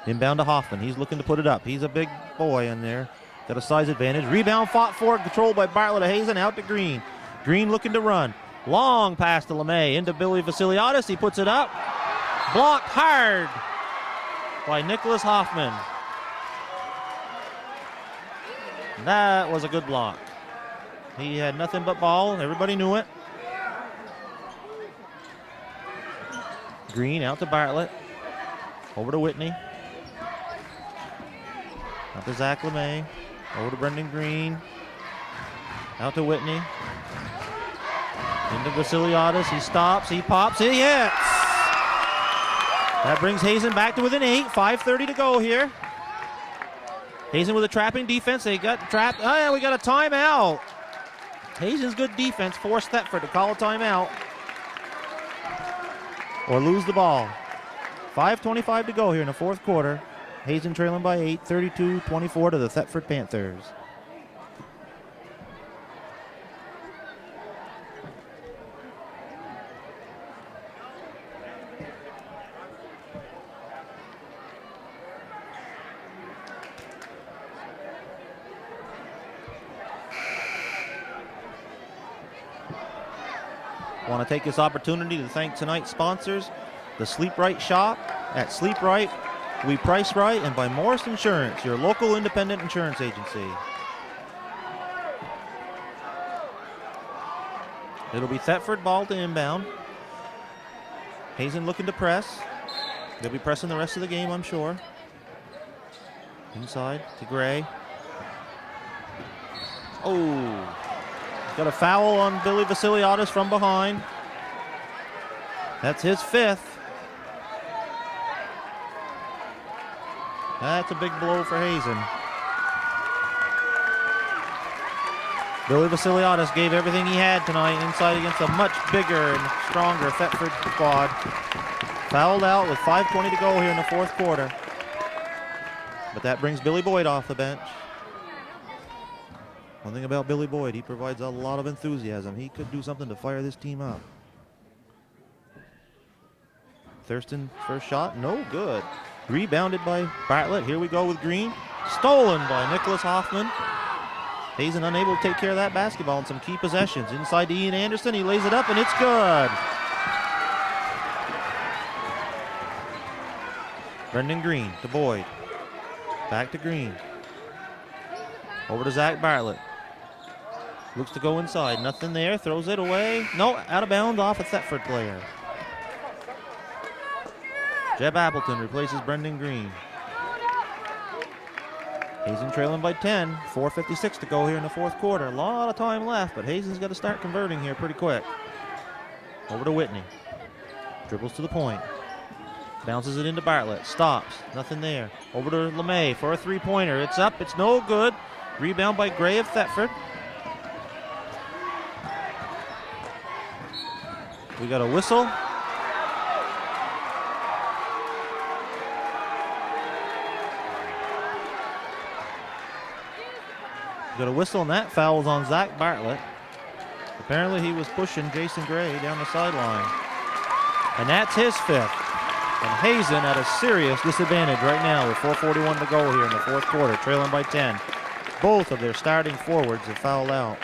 Inbound to Hoffman. He's looking to put it up. He's a big boy in there. Got a size advantage. Rebound fought for, controlled by Bartlett to Hazen, out to Green. Green looking to run. Long pass to LeMay, into Billy Vassiliadis. He puts it up. Blocked hard by Nicholas Hoffman. That was a good block. He had nothing but ball. Everybody knew it. Green out to Bartlett. Over to Whitney. Out to Zach LeMay. Over to Brendan Green. Out to Whitney. Into Vassiliadis. He stops. He pops. He hits. That brings Hazen back to within 8. 5:30 to go here. Hazen with a trapping defense. They got trapped. Oh, yeah, we got a timeout. Hazen's good defense forced Thetford to call a timeout or lose the ball. 5:25 to go here in the fourth quarter. Hazen trailing by 8, 32-24 to the Thetford Panthers. Want to take this opportunity to thank tonight's sponsors, the Sleep Right Shop. At Sleep Right, we price right, and by Morris Insurance, your local independent insurance agency. It'll be Thetford ball to inbound. Hazen looking to press. They'll be pressing the rest of the game, I'm sure. Inside to Gray. Oh. Got a foul on Billy Vassiliadis from behind. That's his 5th. That's a big blow for Hazen. Billy Vassiliadis gave everything he had tonight inside against a much bigger and stronger Thetford squad. Fouled out with 5:20 to go here in the fourth quarter. But that brings Billy Boyd off the bench. One thing about Billy Boyd, he provides a lot of enthusiasm. He could do something to fire this team up. Thurston, first shot, no good. Rebounded by Bartlett. Here we go with Green. Stolen by Nicholas Hoffman. Hazen unable to take care of that basketball in some key possessions. Inside to Ian Anderson. He lays it up, and it's good. Brendan Green to Boyd. Back to Green. Over to Zach Bartlett. Looks to go inside. Nothing there. Throws it away. No, out of bounds off a Thetford player. Jeb Appleton replaces Brendan Green. Hazen trailing by 10. 4:56 to go here in the fourth quarter. A lot of time left, but Hazen's got to start converting here pretty quick. Over to Whitney. Dribbles to the point. Bounces it into Bartlett. Stops. Nothing there. Over to LeMay for a three-pointer. It's up. It's no good. Rebound by Gray of Thetford. We got a whistle. Got a whistle, and that foul's on Zach Bartlett. Apparently he was pushing Jason Gray down the sideline. And that's his 5th. And Hazen at a serious disadvantage right now with 4:41 to go here in the fourth quarter, trailing by 10. Both of their starting forwards have fouled out.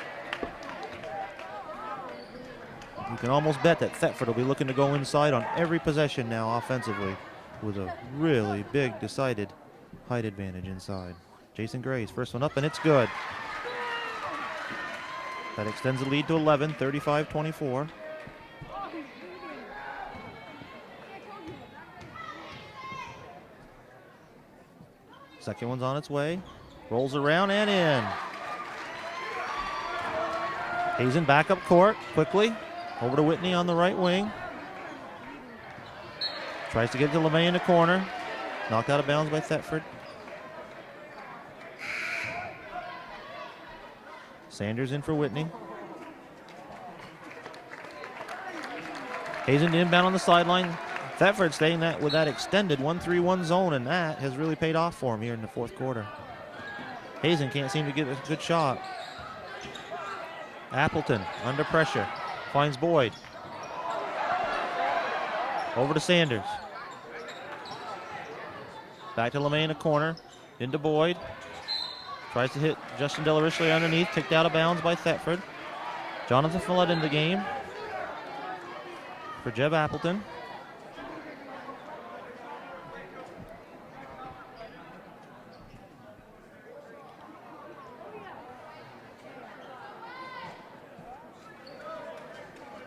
You can almost bet that Thetford will be looking to go inside on every possession now offensively with a really big decided height advantage inside. Jason Gray's first one up, and it's good. That extends the lead to 11, 35-24. Second one's on its way. Rolls around and in. Hazen back up court quickly. Over to Whitney on the right wing. Tries to get to LeMay in the corner. Knocked out of bounds by Thetford. Sanders in for Whitney. Hazen inbound on the sideline. Thetford staying that with that extended 1-3-1 zone, and that has really paid off for him here in the fourth quarter. Hazen can't seem to get a good shot. Appleton under pressure. Finds Boyd. Over to Sanders. Back to LeMay in the corner. Into Boyd. Tries to hit Justin Delarichelieu underneath. Kicked out of bounds by Thetford. Jonathan Follett in the game for Jeb Appleton.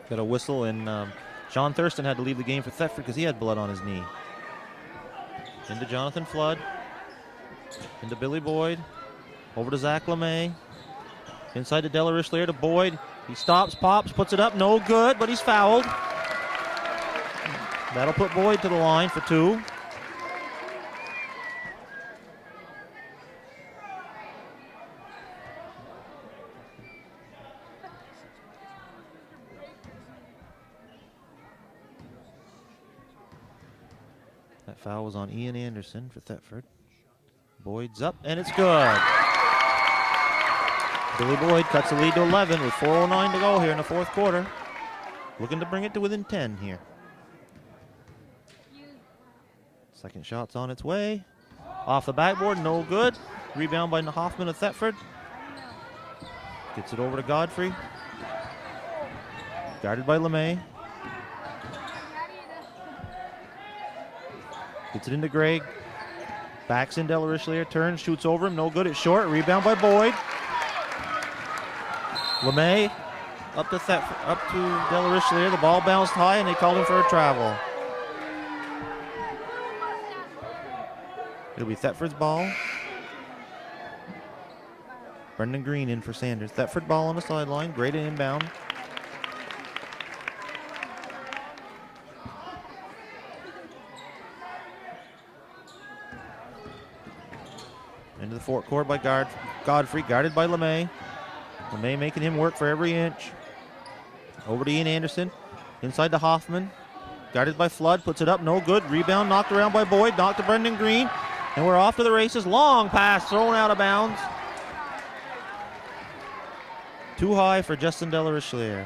Got a whistle, and Sean Thurston had to leave the game for Thetford because he had blood on his knee. Into Jonathan Flood. Into Billy Boyd. Over to Zach LeMay. Inside to Delarichelieu to Boyd. He stops, pops, puts it up. No good, but he's fouled. That'll put Boyd to the line for 2. That foul was on Ian Anderson for Thetford. Boyd's up, and it's good. Billy Boyd cuts the lead to 11 with 4:09 to go here in the fourth quarter. Looking to bring it to within 10 here. Second shot's on its way. Off the backboard, no good. Rebound by Hoffman of Thetford. Gets it over to Godfrey. Guarded by LeMay. Gets it into Gregg. Backs in Delarichelieu, turns, shoots over him, no good, it's short. Rebound by Boyd. LeMay up to Delarichelieu. The ball bounced high and they called him for a travel. It'll be Thetford's ball. Brendan Green in for Sanders. Thetford ball on the sideline, great inbound. Into the forecourt by Godfrey, guarded by LeMay. LeMay making him work for every inch. Over to Ian Anderson. Inside to Hoffman. Guarded by Flood, puts it up, no good. Rebound knocked around by Boyd, knocked to Brendan Green. And we're off to the races. Long pass thrown out of bounds. Too high for Justin Delarichelieu.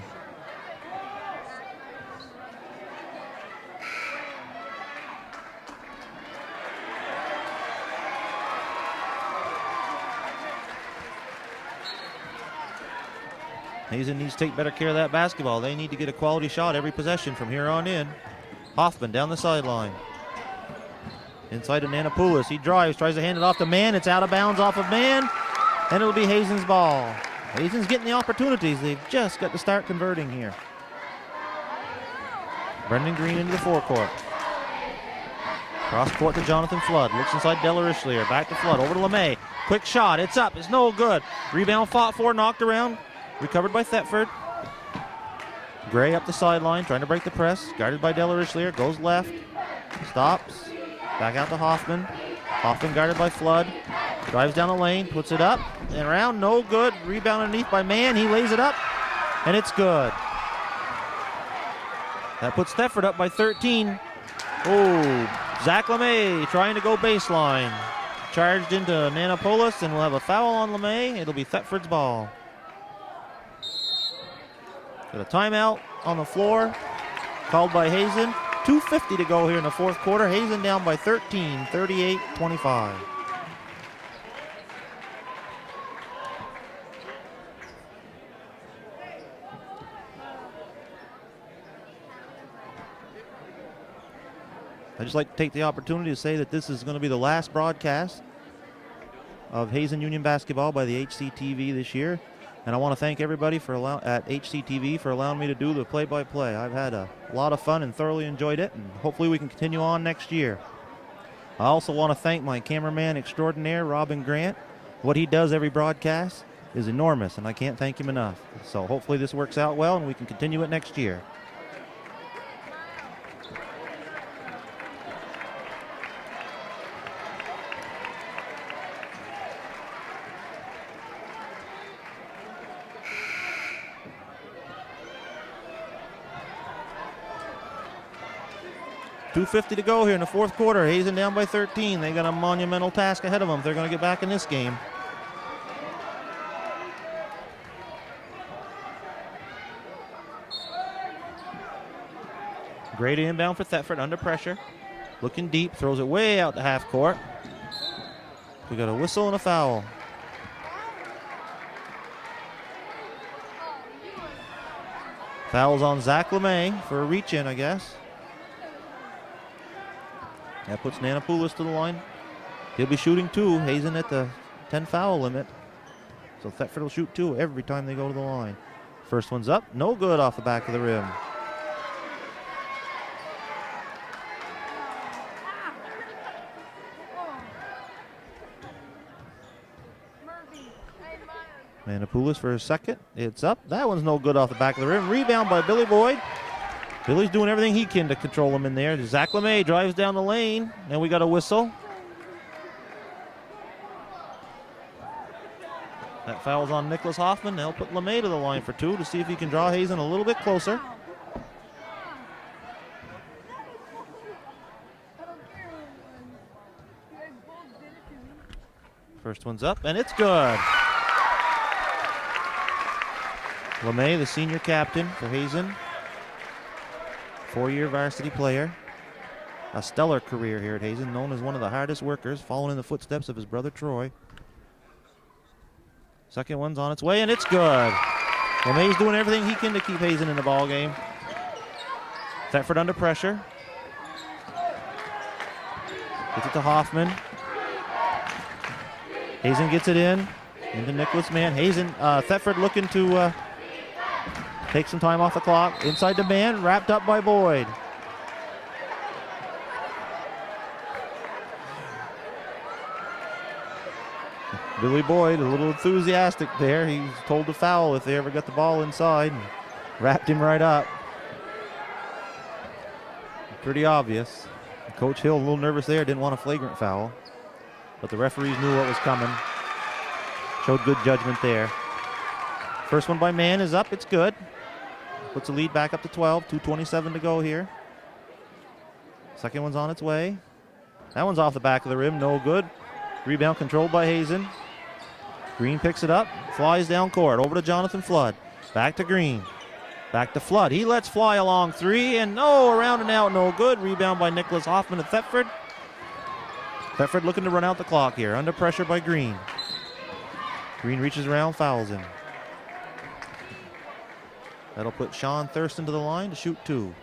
Hazen needs to take better care of that basketball. They need to get a quality shot every possession from here on in. Hoffman down the sideline. Inside to Nanopoulos. He drives, tries to hand it off to Mann. It's out of bounds off of Mann, and it'll be Hazen's ball. Hazen's getting the opportunities. They've just got to start converting here. Brendan Green into the forecourt. Cross court to Jonathan Flood. Looks inside Delarichelieu. Back to Flood. Over to LeMay. Quick shot. It's up. It's no good. Rebound fought for. Knocked around. Recovered by Thetford. Gray up the sideline, trying to break the press. Guarded by Delarichelieu. Goes left. Stops. Back out to Hoffman. Hoffman guarded by Flood. Drives down the lane. Puts it up and around. No good. Rebound underneath by Mann. He lays it up. And it's good. That puts Thetford up by 13. Oh, Zach LeMay trying to go baseline. Charged into Nanopoulos, and we'll have a foul on LeMay. It'll be Thetford's ball. Got a timeout on the floor, called by Hazen. 2:50 to go here in the fourth quarter. Hazen down by 13, 38-25. I'd just like to take the opportunity to say that this is going to be the last broadcast of Hazen Union basketball by the HCTV this year. And I want to thank everybody at HCTV for allowing me to do the play-by-play. I've had a lot of fun and thoroughly enjoyed it, and hopefully we can continue on next year. I also want to thank my cameraman extraordinaire, Robin Grant. What he does every broadcast is enormous, and I can't thank him enough. So hopefully this works out well, and we can continue it next year. .250 to go here in the fourth quarter. Hazen down by 13. They got a monumental task ahead of them. They're going to get back in this game. Great inbound for Thetford, under pressure. Looking deep, throws it way out to half court. We got a whistle and a foul. Foul's on Zach LeMay for a reach-in, I guess. That puts Nanopoulos to the line. He'll be shooting 2. Hazen at the 10 foul limit. So Thetford will shoot 2 every time they go to the line. First one's up, no good off the back of the rim. Nanopoulos for a second. It's up. That one's no good off the back of the rim. Rebound by Billy Boyd. Billy's doing everything he can to control him in there. Zach LeMay drives down the lane, and we got a whistle. That foul's on Nicholas Hoffman. They'll put LeMay to the line for 2 to see if he can draw Hazen a little bit closer. First one's up, and it's good. LeMay, the senior captain for Hazen. 4-year varsity player. A stellar career here at Hazen, known as one of the hardest workers, following in the footsteps of his brother Troy. Second one's on its way, and it's good. LeMay's doing everything he can to keep Hazen in the ball game. Thetford under pressure. Gets it to Hoffman. Hazen gets it in. Into Nicholas man. Hazen, Thetford looking to take some time off the clock. Inside the man, wrapped up by Boyd. Billy Boyd, a little enthusiastic there. He's told to foul if they ever got the ball inside. And wrapped him right up. Pretty obvious. Coach Hill, a little nervous there, didn't want a flagrant foul. But the referees knew what was coming. Showed good judgment there. First one by Mann is up, it's good. Puts the lead back up to 12, 2:27 to go here. Second one's on its way. That one's off the back of the rim, no good. Rebound controlled by Hazen. Green picks it up, flies down court, over to Jonathan Flood. Back to Green, back to Flood. He lets fly a long 3, and no, around and out, no good. Rebound by Nicholas Hoffman at Thetford. Thetford looking to run out the clock here, under pressure by Green. Green reaches around, fouls him. That'll put Sean Thurston to the line to shoot 2.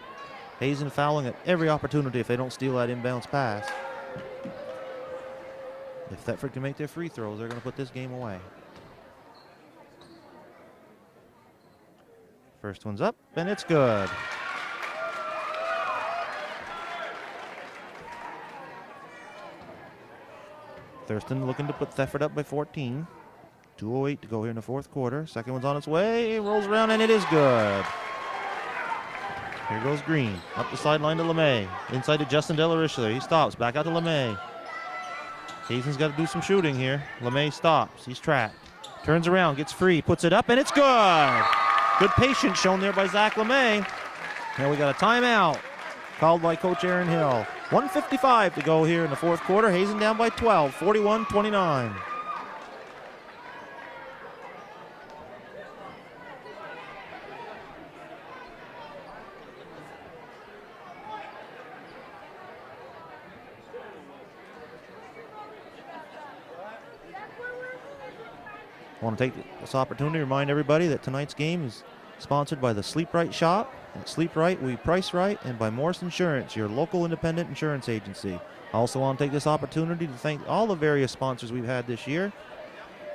Hazen fouling at every opportunity if they don't steal that inbounds pass. If Thetford can make their free throws, they're going to put this game away. First one's up, and it's good. Thurston looking to put Thetford up by 14. 2:08 to go here in the fourth quarter. Second one's on its way, rolls around, and it is good. Here goes Green, up the sideline to LeMay. Inside to Justin Delarichler, he stops, back out to LeMay. Hazen's got to do some shooting here. LeMay stops, he's trapped. Turns around, gets free, puts it up, and it's good. Good patience shown there by Zach LeMay. Now we got a timeout called by Coach Aaron Hill. 1:55 to go here in the fourth quarter. Hazen down by 12, 41-29. I want to take this opportunity to remind everybody that tonight's game is sponsored by the Sleep Right Shop. At Sleep Right, we price right, and by Morse Insurance, your local independent insurance agency. I also want to take this opportunity to thank all the various sponsors we've had this year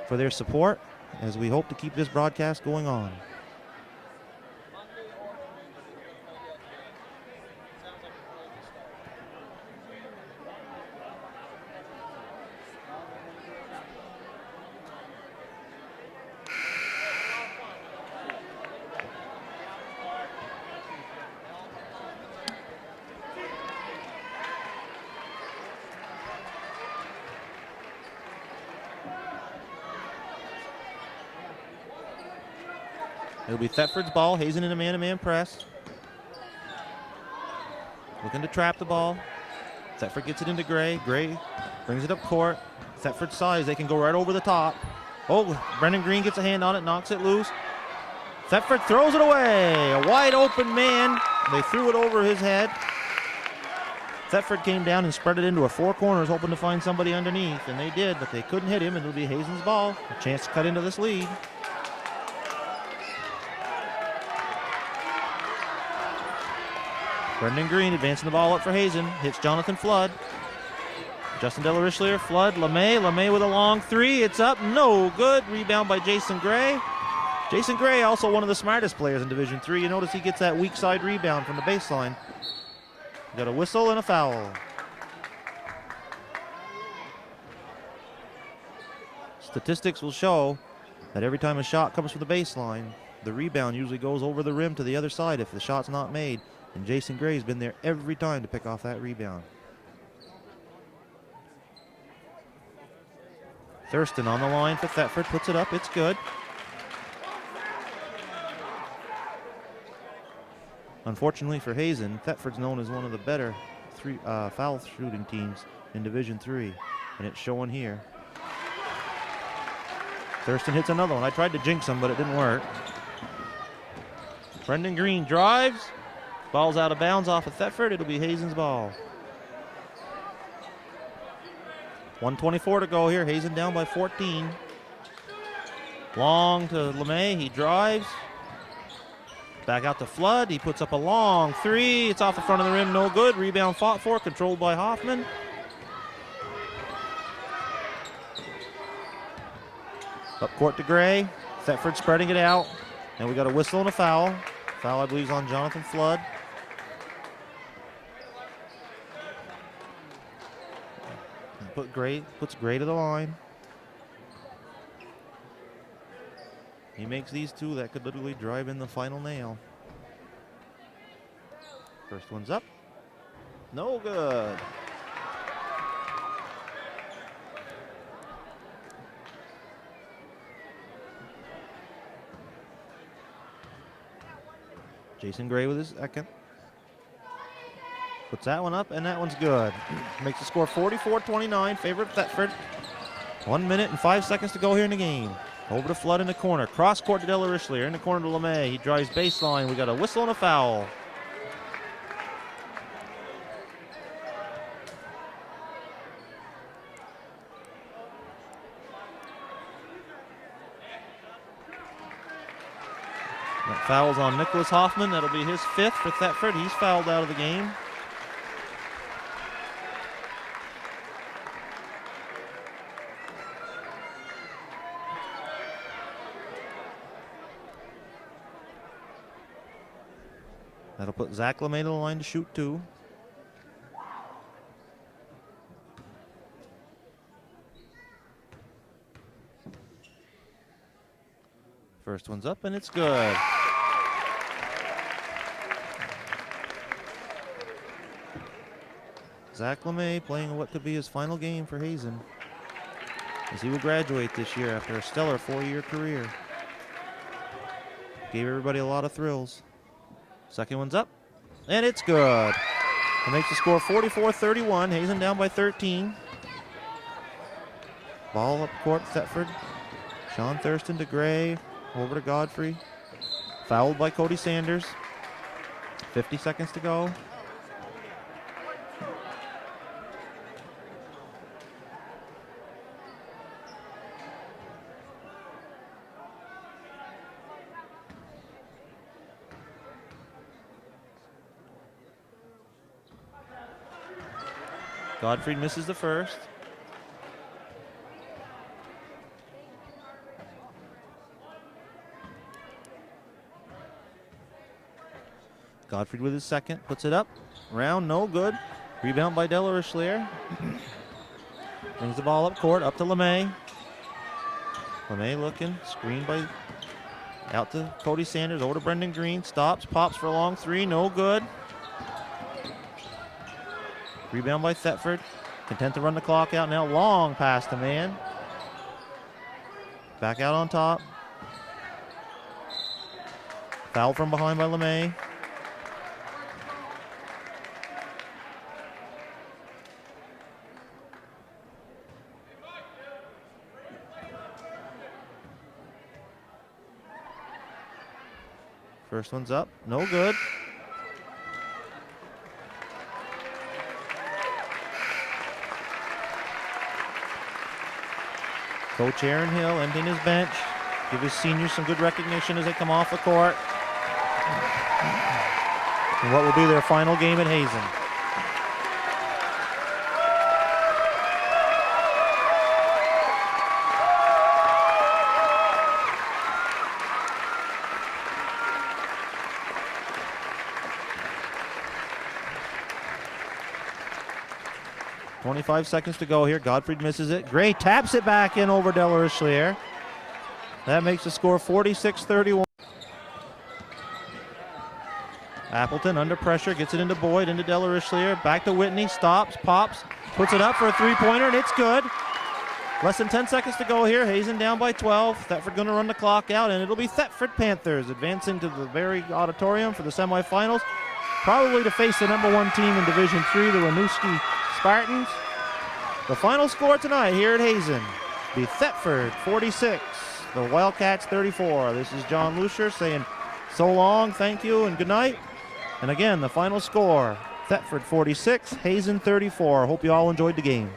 for their support as we hope to keep this broadcast going on. It'll be Thetford's ball. Hazen in a man-to-man press. Looking to trap the ball. Thetford gets it into Gray. Gray brings it up court. Thetford's size, they can go right over the top. Oh, Brendan Green gets a hand on it, knocks it loose. Thetford throws it away. A wide open man They threw it over his head. Thetford came down and spread it into a four corners, hoping to find somebody underneath, and they did, but they couldn't hit him, and it'll be Hazen's ball. A chance to cut into this lead. Brendan Green advancing the ball up for Hazen. Hits Jonathan Flood. Justin Delarichelier, Flood, LeMay. LeMay with a long three. It's up. No good. Rebound by Jason Gray. Jason Gray, also one of the smartest players in Division III. You notice he gets that weak side rebound from the baseline. Got a whistle and a foul. Statistics will show that every time a shot comes from the baseline, the rebound usually goes over the rim to the other side if the shot's not made. And Jason Gray's been there every time to pick off that rebound. Thurston on the line for Thetford, puts it up, it's good. Unfortunately for Hazen, Thetford's known as one of the better foul shooting teams in Division III, and it's showing here. Thurston hits another one. I tried to jinx him, but it didn't work. Brendan Green drives. Ball's out of bounds off of Thetford. It'll be Hazen's ball. 1:24 to go here. Hazen down by 14. Long to LeMay. He drives. Back out to Flood. He puts up a long three. It's off the front of the rim. No good. Rebound fought for. Controlled by Hoffman. Up court to Gray. Thetford spreading it out. And we got a whistle and a foul. Foul, I believe, is on Jonathan Flood. Puts Gray to the line. He makes these two that could literally drive in the final nail. First one's up. No good. Jason Gray with his second. Puts that one up, and that one's good. Makes the score 44-29, favor of Thetford. 1 minute and 5 seconds to go here in the game. Over to Flood in the corner. Cross court to Delarichelier. In the corner to LeMay. He drives baseline. We got a whistle and a foul. That foul's on Nicholas Hoffman. That'll be his fifth for Thetford. He's fouled out of the game. That'll put Zach LeMay to the line to shoot two. First one's up, and it's good. Zach LeMay playing what could be his final game for Hazen, as he will graduate this year after a stellar four-year career. Gave everybody a lot of thrills. Second one's up, and it's good. It makes the score 44-31. Hazen down by 13. Ball up court, Thetford. Sean Thurston to Gray, over to Godfrey. Fouled by Cody Sanders. 50 seconds to go. Godfrey misses the first. Godfrey with his second, puts it up. Round, no good. Rebound by Delarichelier. Brings the ball up court, up to LeMay. LeMay looking, screened by, out to Cody Sanders, over to Brendan Green. Stops, pops for a long three, no good. Rebound by Thetford. Content to run the clock out now. Long pass to man. Back out on top. Foul from behind by LeMay. First one's up. No good. Coach Aaron Hill ending his bench. Give his seniors some good recognition as they come off the court. And what will be their final game at Hazen. .25 seconds to go here. Godfrey misses it. Gray taps it back in over De La Richelieu. That makes the score 46-31. Appleton under pressure, gets it into Boyd, into De La Richelieu, back to Whitney, stops, pops, puts it up for a three-pointer, and it's good. Less than 10 seconds to go here. Hazen down by 12. Thetford going to run the clock out, and it'll be Thetford Panthers advancing to the Berry Auditorium for the semifinals, probably to face the #1 team in Division III, the Winooski Spartans. The final score tonight here at Hazen be Thetford 46, the Wildcats 34. This is John Lucier saying so long, thank you, and good night. And again, the final score, Thetford 46, Hazen 34. Hope you all enjoyed the game.